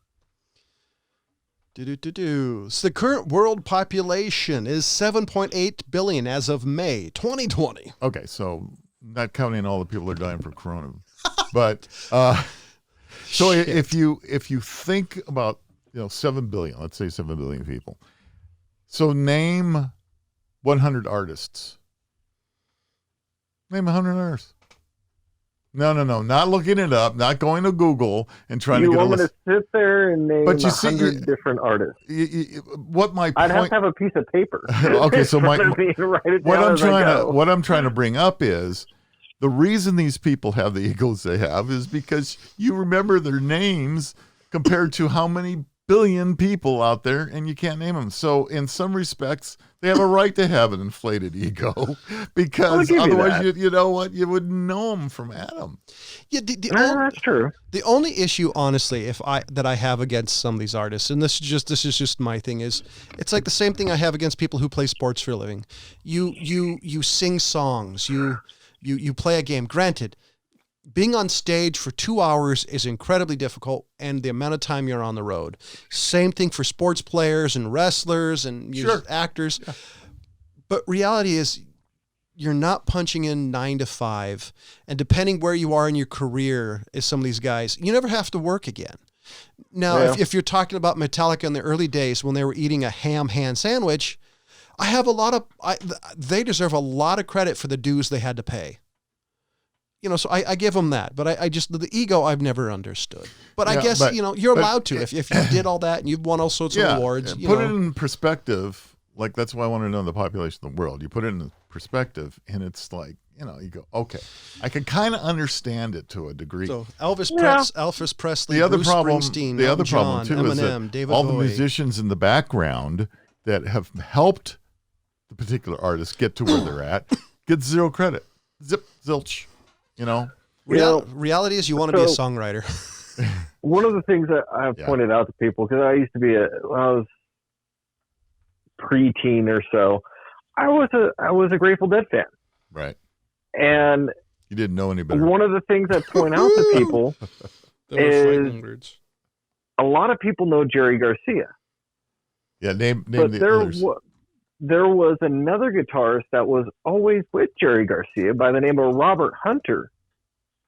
So the current world population is 7.8 billion as of May 2020. Okay, so not counting all the people that are dying from corona. But so if you think about 7 billion, let's say 7 billion people. So name 100 artists. Name 100 artists. No. Not looking it up. Not going to Google and trying to get a list. You want me to sit there and name 100 different artists? I'd have to have a piece of paper. Okay, so what I'm trying to bring up is the reason these people have the egos they have is because you remember their names compared to how many billion people out there, and you can't name them. So in some respects, they have a right to have an inflated ego because otherwise, you wouldn't know them from Adam. Yeah, that's true. The only issue, honestly, that I have against some of these artists, and this is just my thing, is it's like the same thing I have against people who play sports for a living. You sing songs, you play a game. Granted, being on stage for 2 hours is incredibly difficult, and the amount of time you're on the road. Same thing for sports players and wrestlers and actors. Yeah. But reality is you're not punching in 9 to 5. And depending where you are in your career as some of these guys, you never have to work again. Now, if you're talking about Metallica in the early days when they were eating a ham sandwich, they deserve a lot of credit for the dues they had to pay. So I give them that, but I just, the ego I've never understood. But I guess, you're allowed to, if you did all that and you've won all sorts of awards. Put it in perspective. Like, that's why I want to know the population of the world. You put it in perspective and it's like, you go, okay, I can kind of understand it to a degree. So Elvis Presley, Bruce Springsteen, the other John, problem too Eminem, is that David all Bowie. the musicians in the background that have helped the particular artist get to where they're at get zero credit. Zilch. Reality is you want to be a songwriter. One of the things that I've pointed out to people, because I used to be when I was preteen or so, I was a Grateful Dead fan. Right. And you didn't know any better. One of the things I point out to people is a lot of people know Jerry Garcia. Yeah, name the others. There was another guitarist that was always with Jerry Garcia by the name of Robert Hunter,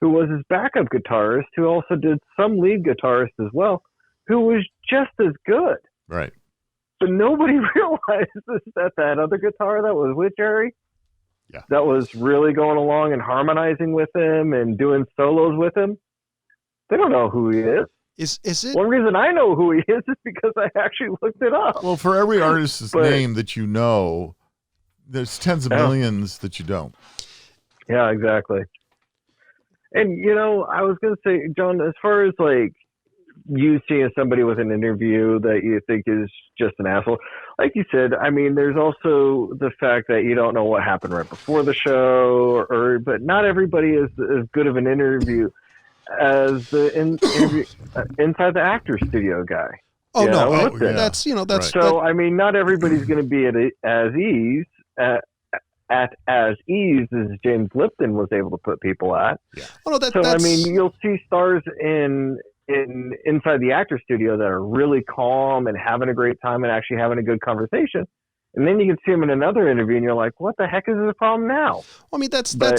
who was his backup guitarist, who also did some lead guitarist as well, who was just as good. Right. But nobody realizes that other guitar that was with Jerry, that was really going along and harmonizing with him and doing solos with him, they don't know who he is. Is it? One reason I know who he is because I actually looked it up. Well, for every artist's name that you know, there's tens of millions that you don't. Yeah, exactly. And, you know, I was going to say, John, as far as like you seeing somebody with an interview that you think is just an asshole, like you said, I mean, there's also the fact that you don't know what happened right before the show, but not everybody is as good of an interview as the inside the actor studio guy. Oh, no. Yeah. That's, you know, that's. So, I mean, not everybody's going to be at as ease as James Lipton was able to put people at. Yeah. Oh, no, that's... I mean, you'll see stars in inside the actor studio that are really calm and having a great time and actually having a good conversation. And then you can see them in another interview, and you're like, "What the heck is the problem now?" Well, I mean, that's why I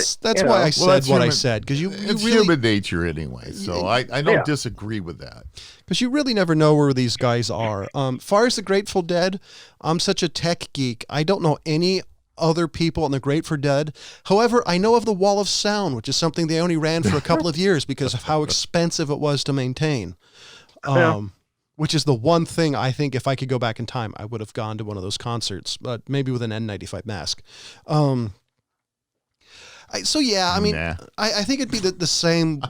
said what I said, because it's really, human nature anyway. So I don't disagree with that. Because you really never know where these guys are. Far as the Grateful Dead, I'm such a tech geek. I don't know any other people on the Grateful Dead. However, I know of the Wall of Sound, which is something they only ran for a couple of years because of how expensive it was to maintain. Which is the one thing I think if I could go back in time, I would have gone to one of those concerts, but maybe with an N95 mask. I think it'd be the same,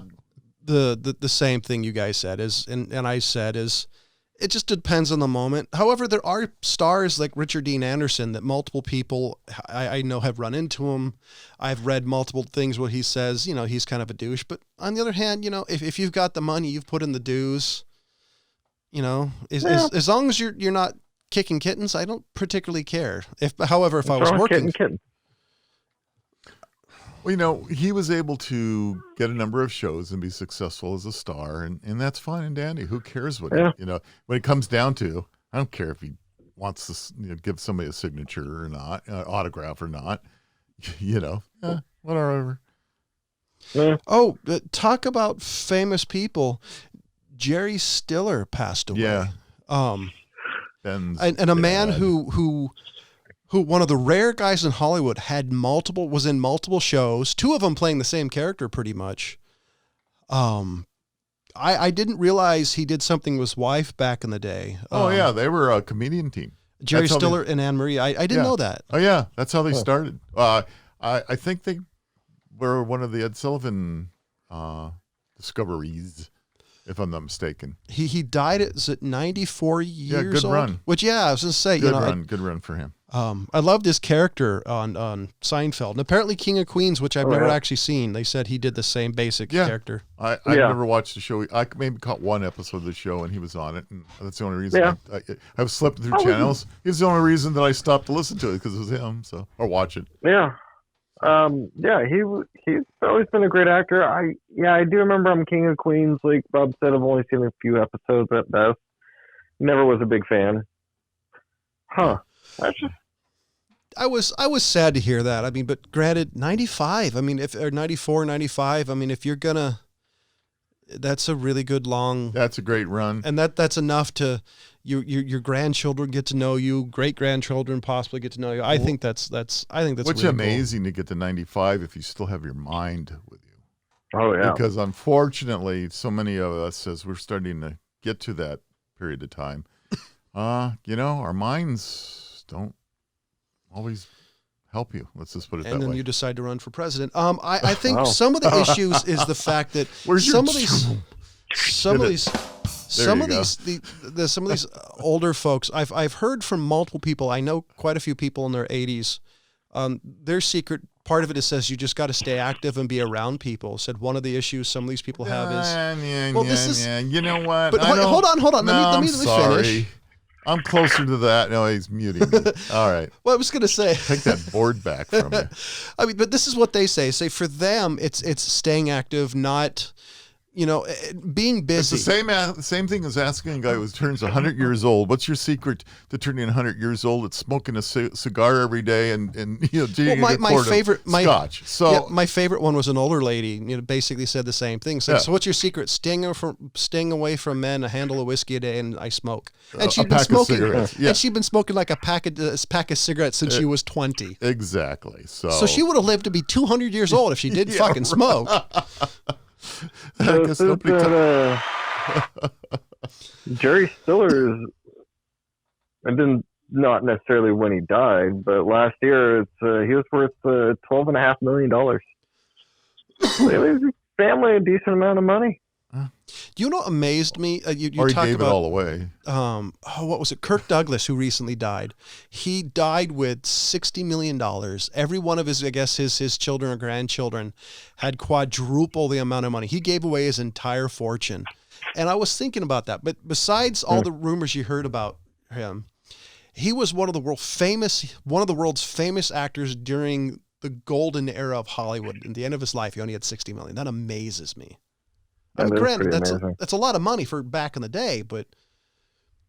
the same thing you guys said and I said is, it just depends on the moment. However, there are stars like Richard Dean Anderson that multiple people I know have run into him. I've read multiple things where he says, you know, he's kind of a douche, but on the other hand, you know, if you've got the money, you've put in the dues. You know, as long as you're not kicking kittens, I don't particularly care. However, I was working, well, you know, he was able to get a number of shows and be successful as a star, and that's fine and dandy. Who cares what you know? When it comes down to, I don't care if he wants to give somebody a signature or not, autograph or not. You know, whatever. Yeah. Oh, talk about famous people. Jerry Stiller passed away. Yeah. And a man who one of the rare guys in Hollywood was in multiple shows, two of them playing the same character pretty much. I didn't realize he did something with his wife back in the day. They were a comedian team. Jerry Stiller and Anne Marie. I didn't know that. Oh yeah, that's how they started. I think they were one of the Ed Sullivan discoveries, if I'm not mistaken. He died at 94 years old. Yeah, good run. Which, I was going to say, good run for him. I loved his character on Seinfeld. And apparently King of Queens, which I've never actually seen, they said he did the same basic character. I never watched the show. I maybe caught one episode of the show, and he was on it. And that's the only reason I was slipping through channels. He's the only reason that I stopped to listen to it, because it was him, or watch it. Yeah. He's always been a great actor. I do remember him King of Queens. Like Bob said, I've only seen a few episodes at best. Never was a big fan. Huh. I was sad to hear that. I mean, but granted, 95. I mean, or 94, 95. I mean, if you're gonna, that's a really good long. That's a great run, and that's enough to your grandchildren get to know you, great grandchildren possibly get to know you. I think that's what's really amazing to get to 95 if you still have your mind with you. Oh yeah. Because unfortunately, so many of us, as we're starting to get to that period of time, our minds don't always help you. Let's just put it that way. And then you decide to run for president. I think some of the issues is the fact that some of these older folks, I've heard from multiple people. I know quite a few people in their 80s. Their secret part of it is says you just got to stay active and be around people. Said one of the issues some of these people have is you know what? But hold on. Let me finish. I'm closer to that. No, he's muting me. All right. Well, I was going to say. Take that board back from me. I mean, but this is what they say. Say for them, it's staying active, not, being busy. It's the same thing as asking a guy who turns 100 years old, what's your secret to turning 100 years old? It's smoking a cigar every day and drinking my favorite scotch. So my favorite one was an older lady. Basically said the same thing. So what's your secret? Staying away from men, a handle of whiskey a day, and I smoke. And she'd been smoking. And she'd been smoking like a pack of cigarettes since she was 20. Exactly. So she would have lived to be 200 years old if she did fucking smoke. So Jerry Stiller's, and then not necessarily when he died, but last year he was worth $12.5 million. They leave his family a decent amount of money. Do you know what amazed me? You or he talked gave about, it all away. What was it? Kirk Douglas, who recently died. He died with $60 million. Every one of his, I guess, his children or grandchildren had quadruple the amount of money. He gave away his entire fortune. And I was thinking about that. But besides all the rumors you heard about him, he was one of the world's famous actors during the golden era of Hollywood. At the end of his life, he only had $60 million. That amazes me. I mean, granted, that's a lot of money for back in the day, but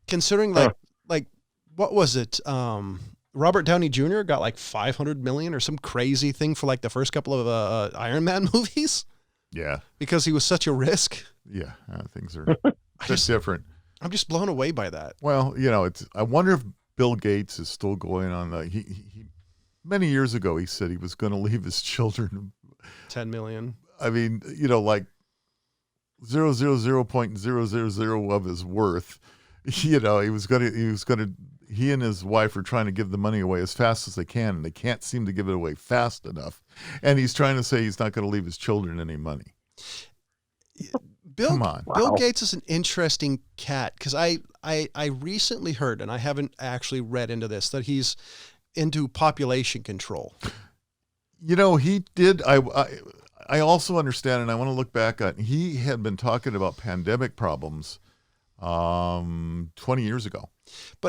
considering like what was it? Robert Downey Jr. got like $500 million or some crazy thing for like the first couple of Iron Man movies. Yeah, because he was such a risk. Yeah, things are just different. I'm just blown away by that. Well, I wonder if Bill Gates is still going on. He many years ago he said he was going to leave his children $10 million. I mean, like 0.000 of his worth. He and his wife are trying to give the money away as fast as they can, and they can't seem to give it away fast enough. And he's trying to say he's not going to leave his children any money. Come on. Bill Gates is an interesting cat because I recently heard, and I haven't actually read into this, that he's into population control. He did. I also understand, and I want to look back on, he had been talking about pandemic problems 20 years ago,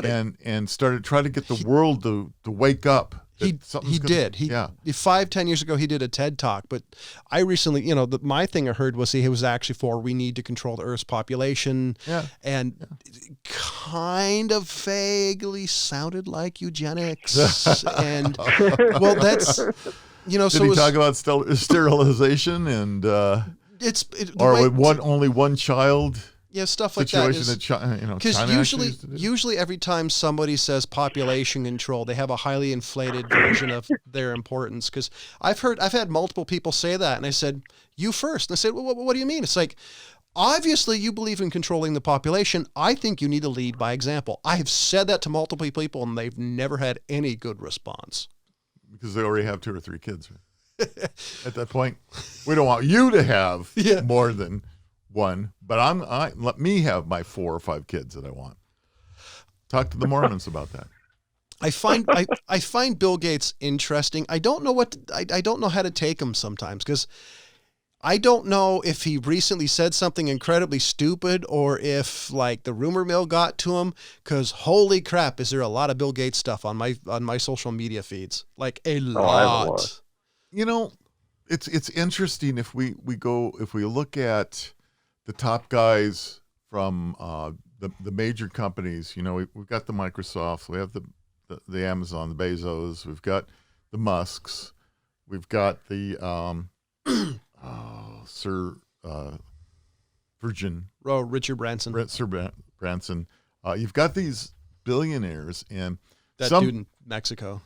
and started trying to get the world to wake up. He did. 5-10 years ago, he did a TED talk, but I recently, my thing I heard was he was actually for we need to control the Earth's population, and kind of vaguely sounded like eugenics, and well, that's. Did he talk about sterilization and only one child? Yeah, stuff like that. Because usually every time somebody says population control, they have a highly inflated version of their importance. Because I've had multiple people say that, and I said, "You first." And I said, "Well, what do you mean?" It's like, obviously you believe in controlling the population. I think you need to lead by example. I have said that to multiple people, and they've never had any good response. Because they already have 2 or 3 kids. At that point, we don't want you to have more than one, but let me have my 4 or 5 kids that I want. Talk to the Mormons about that. I find Bill Gates interesting. I don't know I don't know how to take him sometimes because I don't know if he recently said something incredibly stupid or if like the rumor mill got to him, because holy crap, is there a lot of Bill Gates stuff on my social media feeds? Like a lot. It's interesting if we look at the top guys from the major companies. We've got the Microsoft, we have the Amazon, the Bezos, we've got the Musks, we've got the Virgin. Oh, Richard Branson. Sir Branson. You've got these billionaires and that dude in Mexico,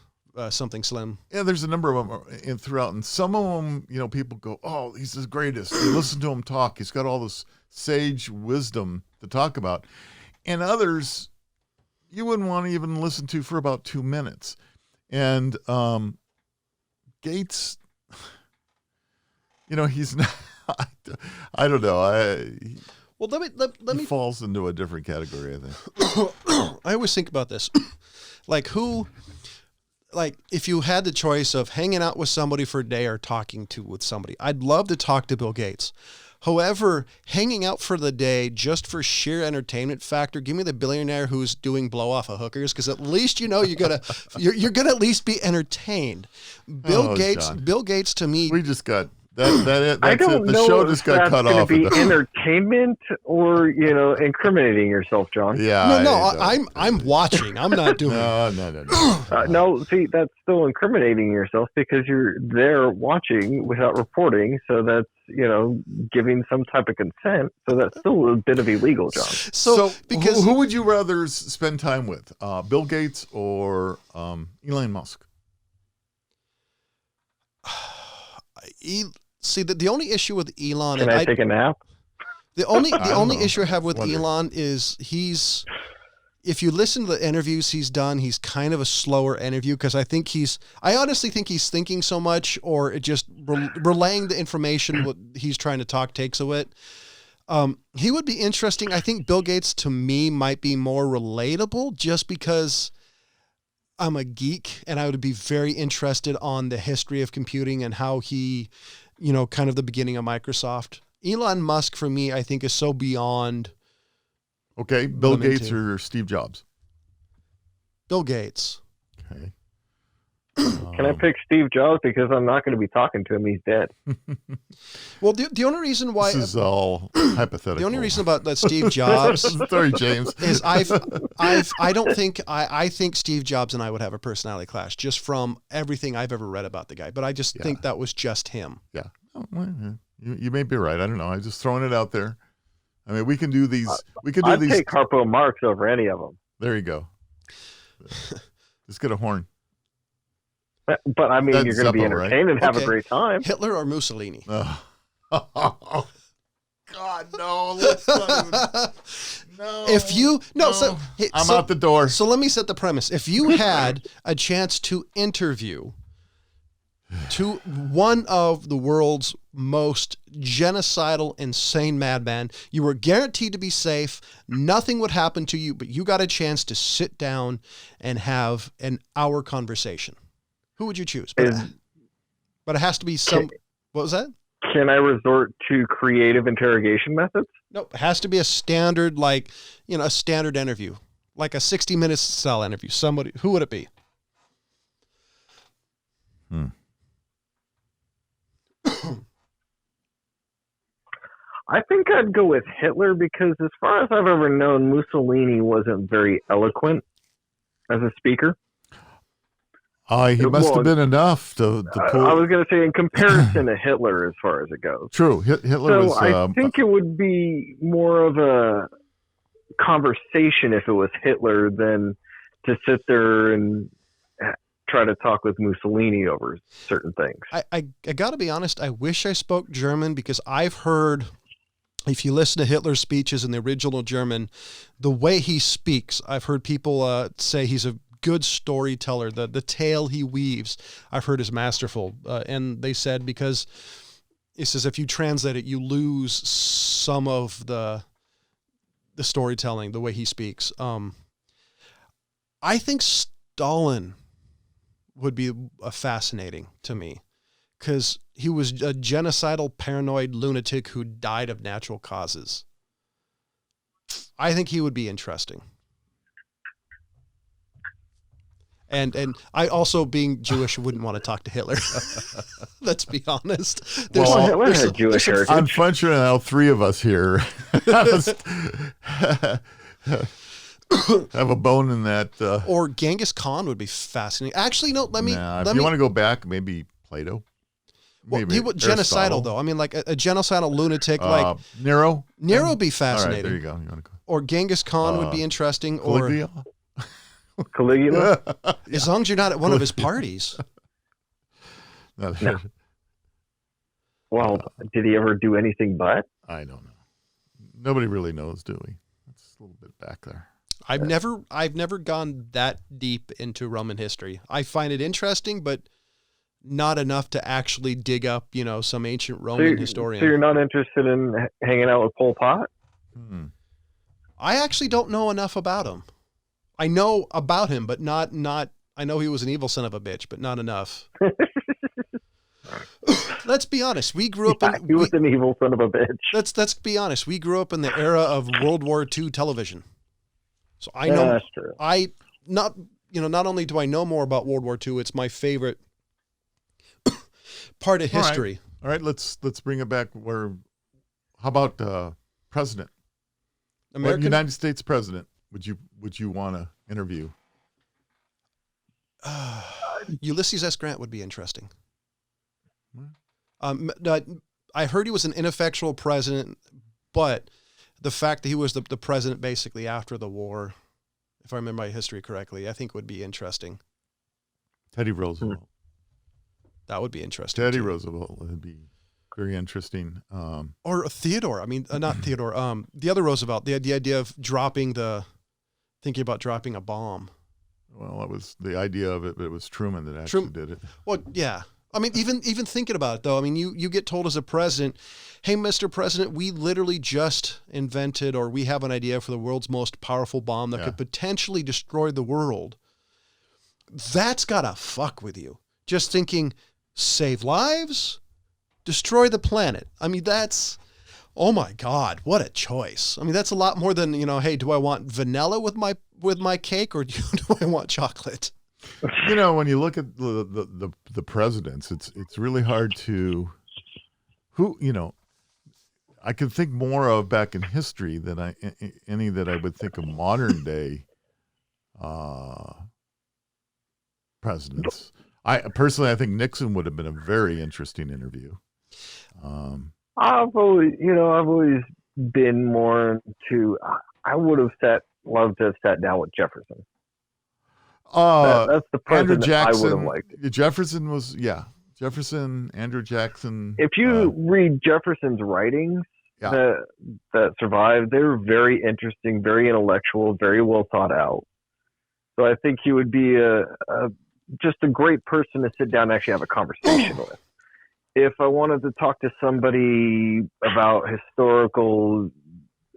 something slim. Yeah, there's a number of them throughout, and some of them, people go, "Oh, he's the greatest." You listen to him talk; he's got all this sage wisdom to talk about, and others you wouldn't want to even listen to for about 2 minutes. And Gates. He's not. I don't know. He falls into a different category, I think. I always think about this, if you had the choice of hanging out with somebody for a day or talking with somebody, I'd love to talk to Bill Gates. However, hanging out for the day just for sheer entertainment factor, give me the billionaire who's doing blow off of hookers, because at least you're gonna at least be entertained. Bill Gates to me, we just got. That's I don't it. The know show if just got that's cut going off. to be entertainment or incriminating yourself, John. Yeah. I'm watching. I'm not doing. No. No, see, that's still incriminating yourself because you're there watching without reporting. So that's giving some type of consent. So that's still a bit of illegal, John. So because who would you rather spend time with, Bill Gates or Elon Musk? See, the only issue with Elon... Can I take a nap? The only know. issue I have with Wonder. Elon is if you listen to the interviews he's done, he's kind of a slower interview because I honestly think he's thinking so much, or it just relaying the information what he's trying to talk takes away. He would be interesting. I think Bill Gates to me might be more relatable just because I'm a geek and I would be very interested on the history of computing and how he, kind of the beginning of Microsoft. Elon Musk for me, I think is so beyond. Okay, Bill Gates or Steve Jobs? Bill Gates. Okay. Can I pick Steve Jobs because I'm not going to be talking to him? He's dead. Well, the only reason why This is all hypothetical. the only reason about that Steve Jobs Sorry, James. is I think Steve Jobs and I would have a personality clash just from everything I've ever read about the guy. But I just think that was just him. Yeah. Oh, well, you may be right. I don't know. I'm just throwing it out there. I mean, we can do these. I'd take Harpo Marx over any of them. There you go. Just get a horn. But I mean, That's you're going to be Zeppo, entertained and have a great time. Hitler or Mussolini? Oh, God, no. Let's not even, no. I'm out the door. So let me set the premise. If you had a chance to interview to one of the world's most genocidal, insane madman, you were guaranteed to be safe. Nothing would happen to you, but you got a chance to sit down and have an hour conversation. Who would you choose? But it has to be some. What was that? Can I resort to creative interrogation methods? No, it has to be a standard, a standard interview, like a 60 Minutes style interview. Somebody, who would it be? I think I'd go with Hitler because as far as I've ever known, Mussolini wasn't very eloquent as a speaker. He must have been enough to pull. I was going to say in comparison to Hitler as far as it goes. True. Hitler was... I think it would be more of a conversation if it was Hitler than to sit there and try to talk with Mussolini over certain things. I got to be honest, I wish I spoke German because I've heard, if you listen to Hitler's speeches in the original German, the way he speaks, I've heard people say he's a good storyteller. The tale he weaves, I've heard is masterful. And they said because it says if you translate it, you lose some of the storytelling, the way he speaks. I think Stalin would be fascinating to me because he was a genocidal, paranoid lunatic who died of natural causes. I think he would be interesting. And I also, being Jewish, wouldn't want to talk to Hitler. Let's be honest. Hitler had Jewish heritage. Unfortunately, now three of us here have a bone in that. Or Genghis Khan would be fascinating. Actually, no. If you want to go back, maybe Plato. Maybe he was genocidal, though. I mean, like a genocidal lunatic, like Nero. Nero would be fascinating. All right, there you go. You want to go? Or Genghis Khan would be interesting. Caligula. As long as you're not at one of his parties. No. Well, did he ever do anything but? I don't know. Nobody really knows, do we? It's a little bit back there. I've never gone that deep into Roman history. I find it interesting, but not enough to actually dig up, some ancient Roman historian. So you're not interested in hanging out with Pol Pot? I actually don't know enough about him. I know about him, but not. I know he was an evil son of a bitch, but not enough. Let's be honest. We grew up. He was an evil son of a bitch. Let's be honest. We grew up in the era of World War II television, so I know. That's true. Not only do I know more about World War II, it's my favorite part of history. All right. Let's bring it back. How about president? American United States president. Would you want to interview? Ulysses S. Grant would be interesting. I heard he was an ineffectual president, but the fact that he was the president basically after the war, if I remember my history correctly, I think would be interesting. Teddy Roosevelt. That would be interesting. Teddy Roosevelt would be. very interesting. Or Theodore. I mean, not Theodore. The other Roosevelt. The idea of thinking about dropping a bomb. Well, that was the idea of it, but it was Truman that actually did it. Well, yeah. I mean, even thinking about it, though, I mean, you get told as a president, hey, Mr. President, we literally just invented, or we have an idea for the world's most powerful bomb that could potentially destroy the world. That's got to fuck with you. Just thinking, save lives, destroy the planet. I mean, oh my God, what a choice. I mean, that's a lot more than, hey, do I want vanilla with my cake, or do I want chocolate? When you look at the presidents, it's really hard to I can think more of back in history than any that I would think of modern day presidents. I think Nixon would have been a very interesting interview. I've always been more into. I would have loved to have sat down with Jefferson. That's the president I would have liked. Jefferson was, Jefferson, Andrew Jackson. If you read Jefferson's writings that survived, they were very interesting, very intellectual, very well thought out. So I think he would be just a great person to sit down and actually have a conversation with. If I wanted to talk to somebody about historical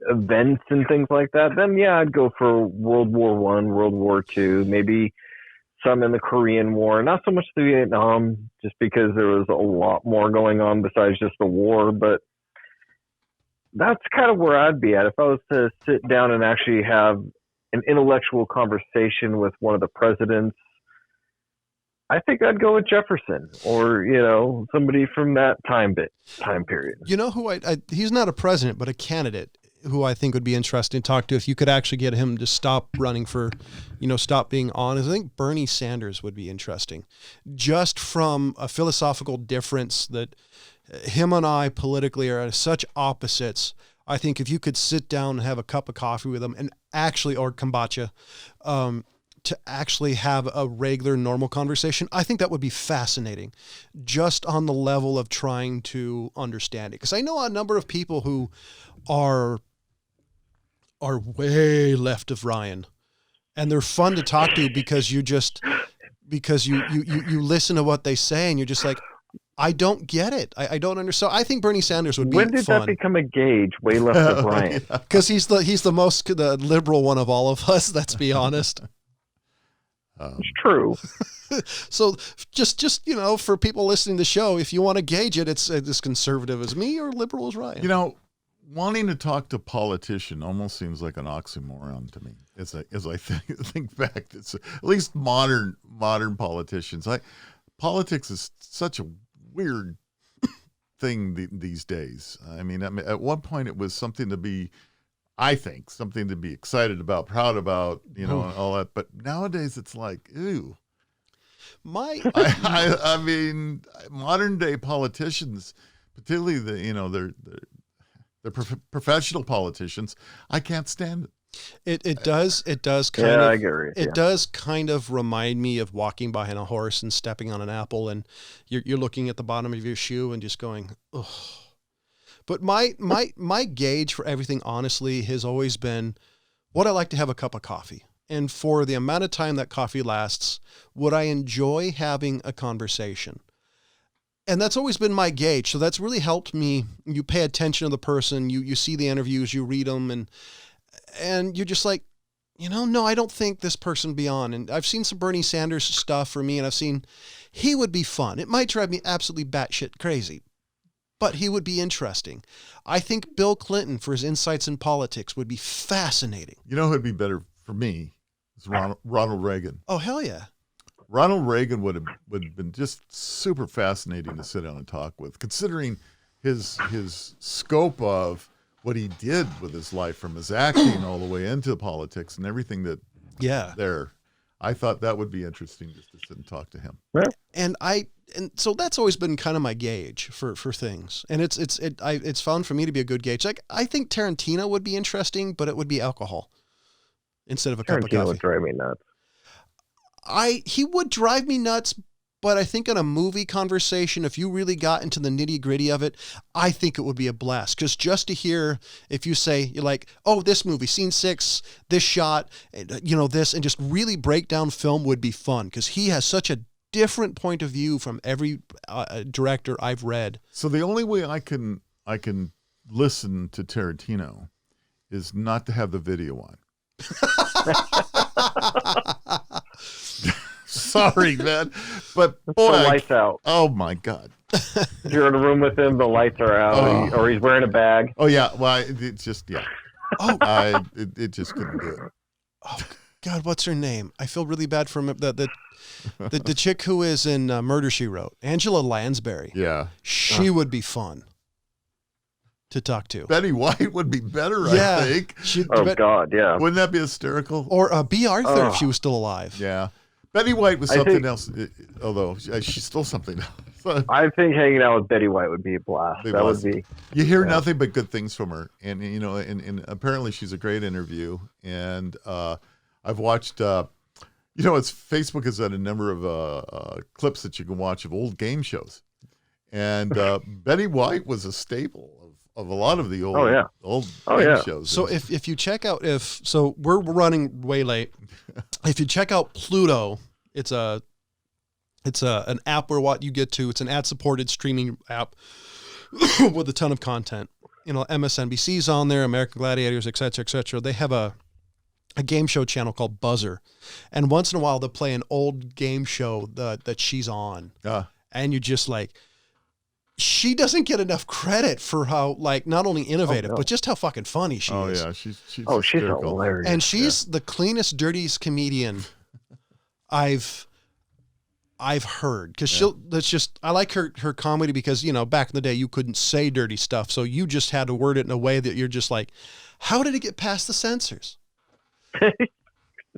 events and things like that, then I'd go for World War I, World War II, maybe some in the Korean War, not so much the Vietnam, just because there was a lot more going on besides just the war. But that's kind of where I'd be at if I was to sit down and actually have an intellectual conversation with one of the presidents. I think I'd go with Jefferson, or somebody from that time period. You know who he's not a president, but a candidate who I think would be interesting to talk to if you could actually get him to stop running for, stop being honest. I think Bernie Sanders would be interesting, just from a philosophical difference that him and I politically are such opposites. I think if you could sit down and have a cup of coffee with him and actually, or kombucha, to actually have a regular, normal conversation, I think that would be fascinating, just on the level of trying to understand it. Because I know a number of people who are way left of Ryan, and they're fun to talk to because you listen to what they say and you're just like, I don't get it. I don't understand. So I think Bernie Sanders would be fun. When did that become a gauge? Way left of Ryan. Because he's the most liberal one of all of us. Let's be honest. It's true. So just for people listening to the show, if you want to gauge it, it's as conservative as me or liberal as Ryan. Wanting to talk to a politician almost seems like an oxymoron to me. As I think back, it's at least modern politicians. Politics is such a weird thing these days. I mean, at one point it was something to be, I think, something to be excited about, proud about, and all that. But nowadays it's like, ew. I mean, modern day politicians, particularly the professional politicians, I can't stand it. It does kind of, I get it. It does kind of remind me of walking behind a horse and stepping on an apple, and you're looking at the bottom of your shoe and just going, ugh. But my gauge for everything, honestly, has always been, would I like to have a cup of coffee? And for the amount of time that coffee lasts, would I enjoy having a conversation? And that's always been my gauge. So that's really helped me. You pay attention to the person, you see the interviews, you read them, and you're just like, no, I don't think this person would be on. And I've seen some Bernie Sanders stuff for me, and I've seen he would be fun. It might drive me absolutely batshit crazy, but he would be interesting. I think Bill Clinton, for his insights in politics, would be fascinating. You know who'd be better for me? Is Ronald Reagan. Oh, hell yeah. Ronald Reagan would have been just super fascinating to sit down and talk with, considering his scope of what he did with his life, from his acting all the way into politics and everything that there. I thought that would be interesting just to sit and talk to him. Yeah. And so that's always been kind of my gauge for things. And it's found for me to be a good gauge. Like, I think Tarantino would be interesting, but it would be alcohol instead of a cup of coffee. Tarantino would drive me nuts. He would drive me nuts, But I think in a movie conversation, if you really got into the nitty gritty of it, I think it would be a blast. Because just to hear, if you say, you're like, oh, this movie, scene 6, this shot, this, and just really break down film would be fun. Because he has such a different point of view from every director I've read. So the only way I can listen to Tarantino is not to have the video on. Sorry, man, but boy, the lights out. Oh my God! If you're in a room with him, the lights are out, or he's wearing a bag. Oh yeah, well, it's just it just couldn't do it. Oh God, what's her name? I feel really bad for the chick who is in Murder, She Wrote, Angela Lansbury. Yeah, she would be fun to talk to. Betty White would be better, I think. God, yeah. Wouldn't that be hysterical? Or B. Arthur if she was still alive. Yeah. Betty White was something else, although she's still something else. I think hanging out with Betty White would be a blast. Would be. You hear nothing but good things from her, and and apparently she's a great interview. And I've watched, Facebook has done a number of clips that you can watch of old game shows, and Betty White was a staple of a lot of the old game shows. So if you check out we're running way late. If you check out Pluto, it's an app where you get to. It's an ad-supported streaming app with a ton of content. MSNBC's on there, American Gladiators, et cetera, et cetera. They have a game show channel called Buzzer, and once in a while they'll play an old game show that she's on, and you're just like, she doesn't get enough credit for how not only innovative but just how fucking funny she is. Oh yeah, she's hilarious. And she's the cleanest, dirtiest comedian I've heard, because I like her comedy because back in the day you couldn't say dirty stuff, so you just had to word it in a way that you're just like, how did it get past the censors?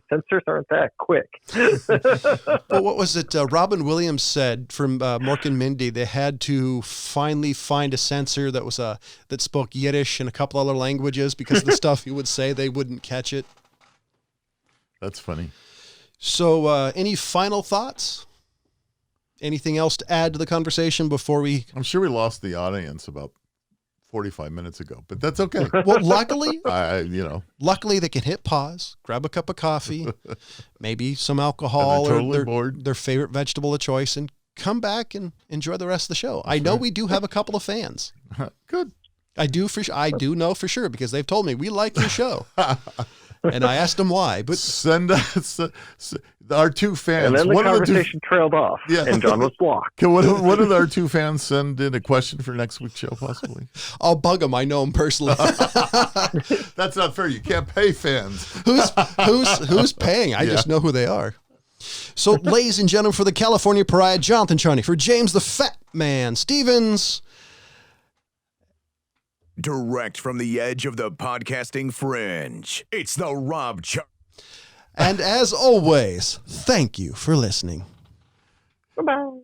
Censors aren't that quick. Well, what was it? Robin Williams said from Mork and Mindy, they had to finally find a censor that spoke Yiddish and a couple other languages because the stuff he would say, they wouldn't catch it. That's funny. So any final thoughts? Anything else to add to the conversation before we... I'm sure we lost the audience about 45 minutes ago, but that's okay. Well, luckily, luckily they can hit pause, grab a cup of coffee, maybe some alcohol, or their favorite vegetable of choice, and come back and enjoy the rest of the show. I know we do have a couple of fans. Good. I do know for sure because they've told me we like your show. And I asked them why, but send us our two fans. And then the conversation trailed off, and John was blocked. What did our two fans send in a question for next week's show, possibly? I'll bug them. I know them personally. That's not fair. You can't pay fans. Who's paying? I just know who they are. So, ladies and gentlemen, for the California Pariah, Jonathan Charney, for James the Fat Man Stevens. Direct from the edge of the podcasting fringe, it's the Rob Charney. And as always, thank you for listening. Bye-bye.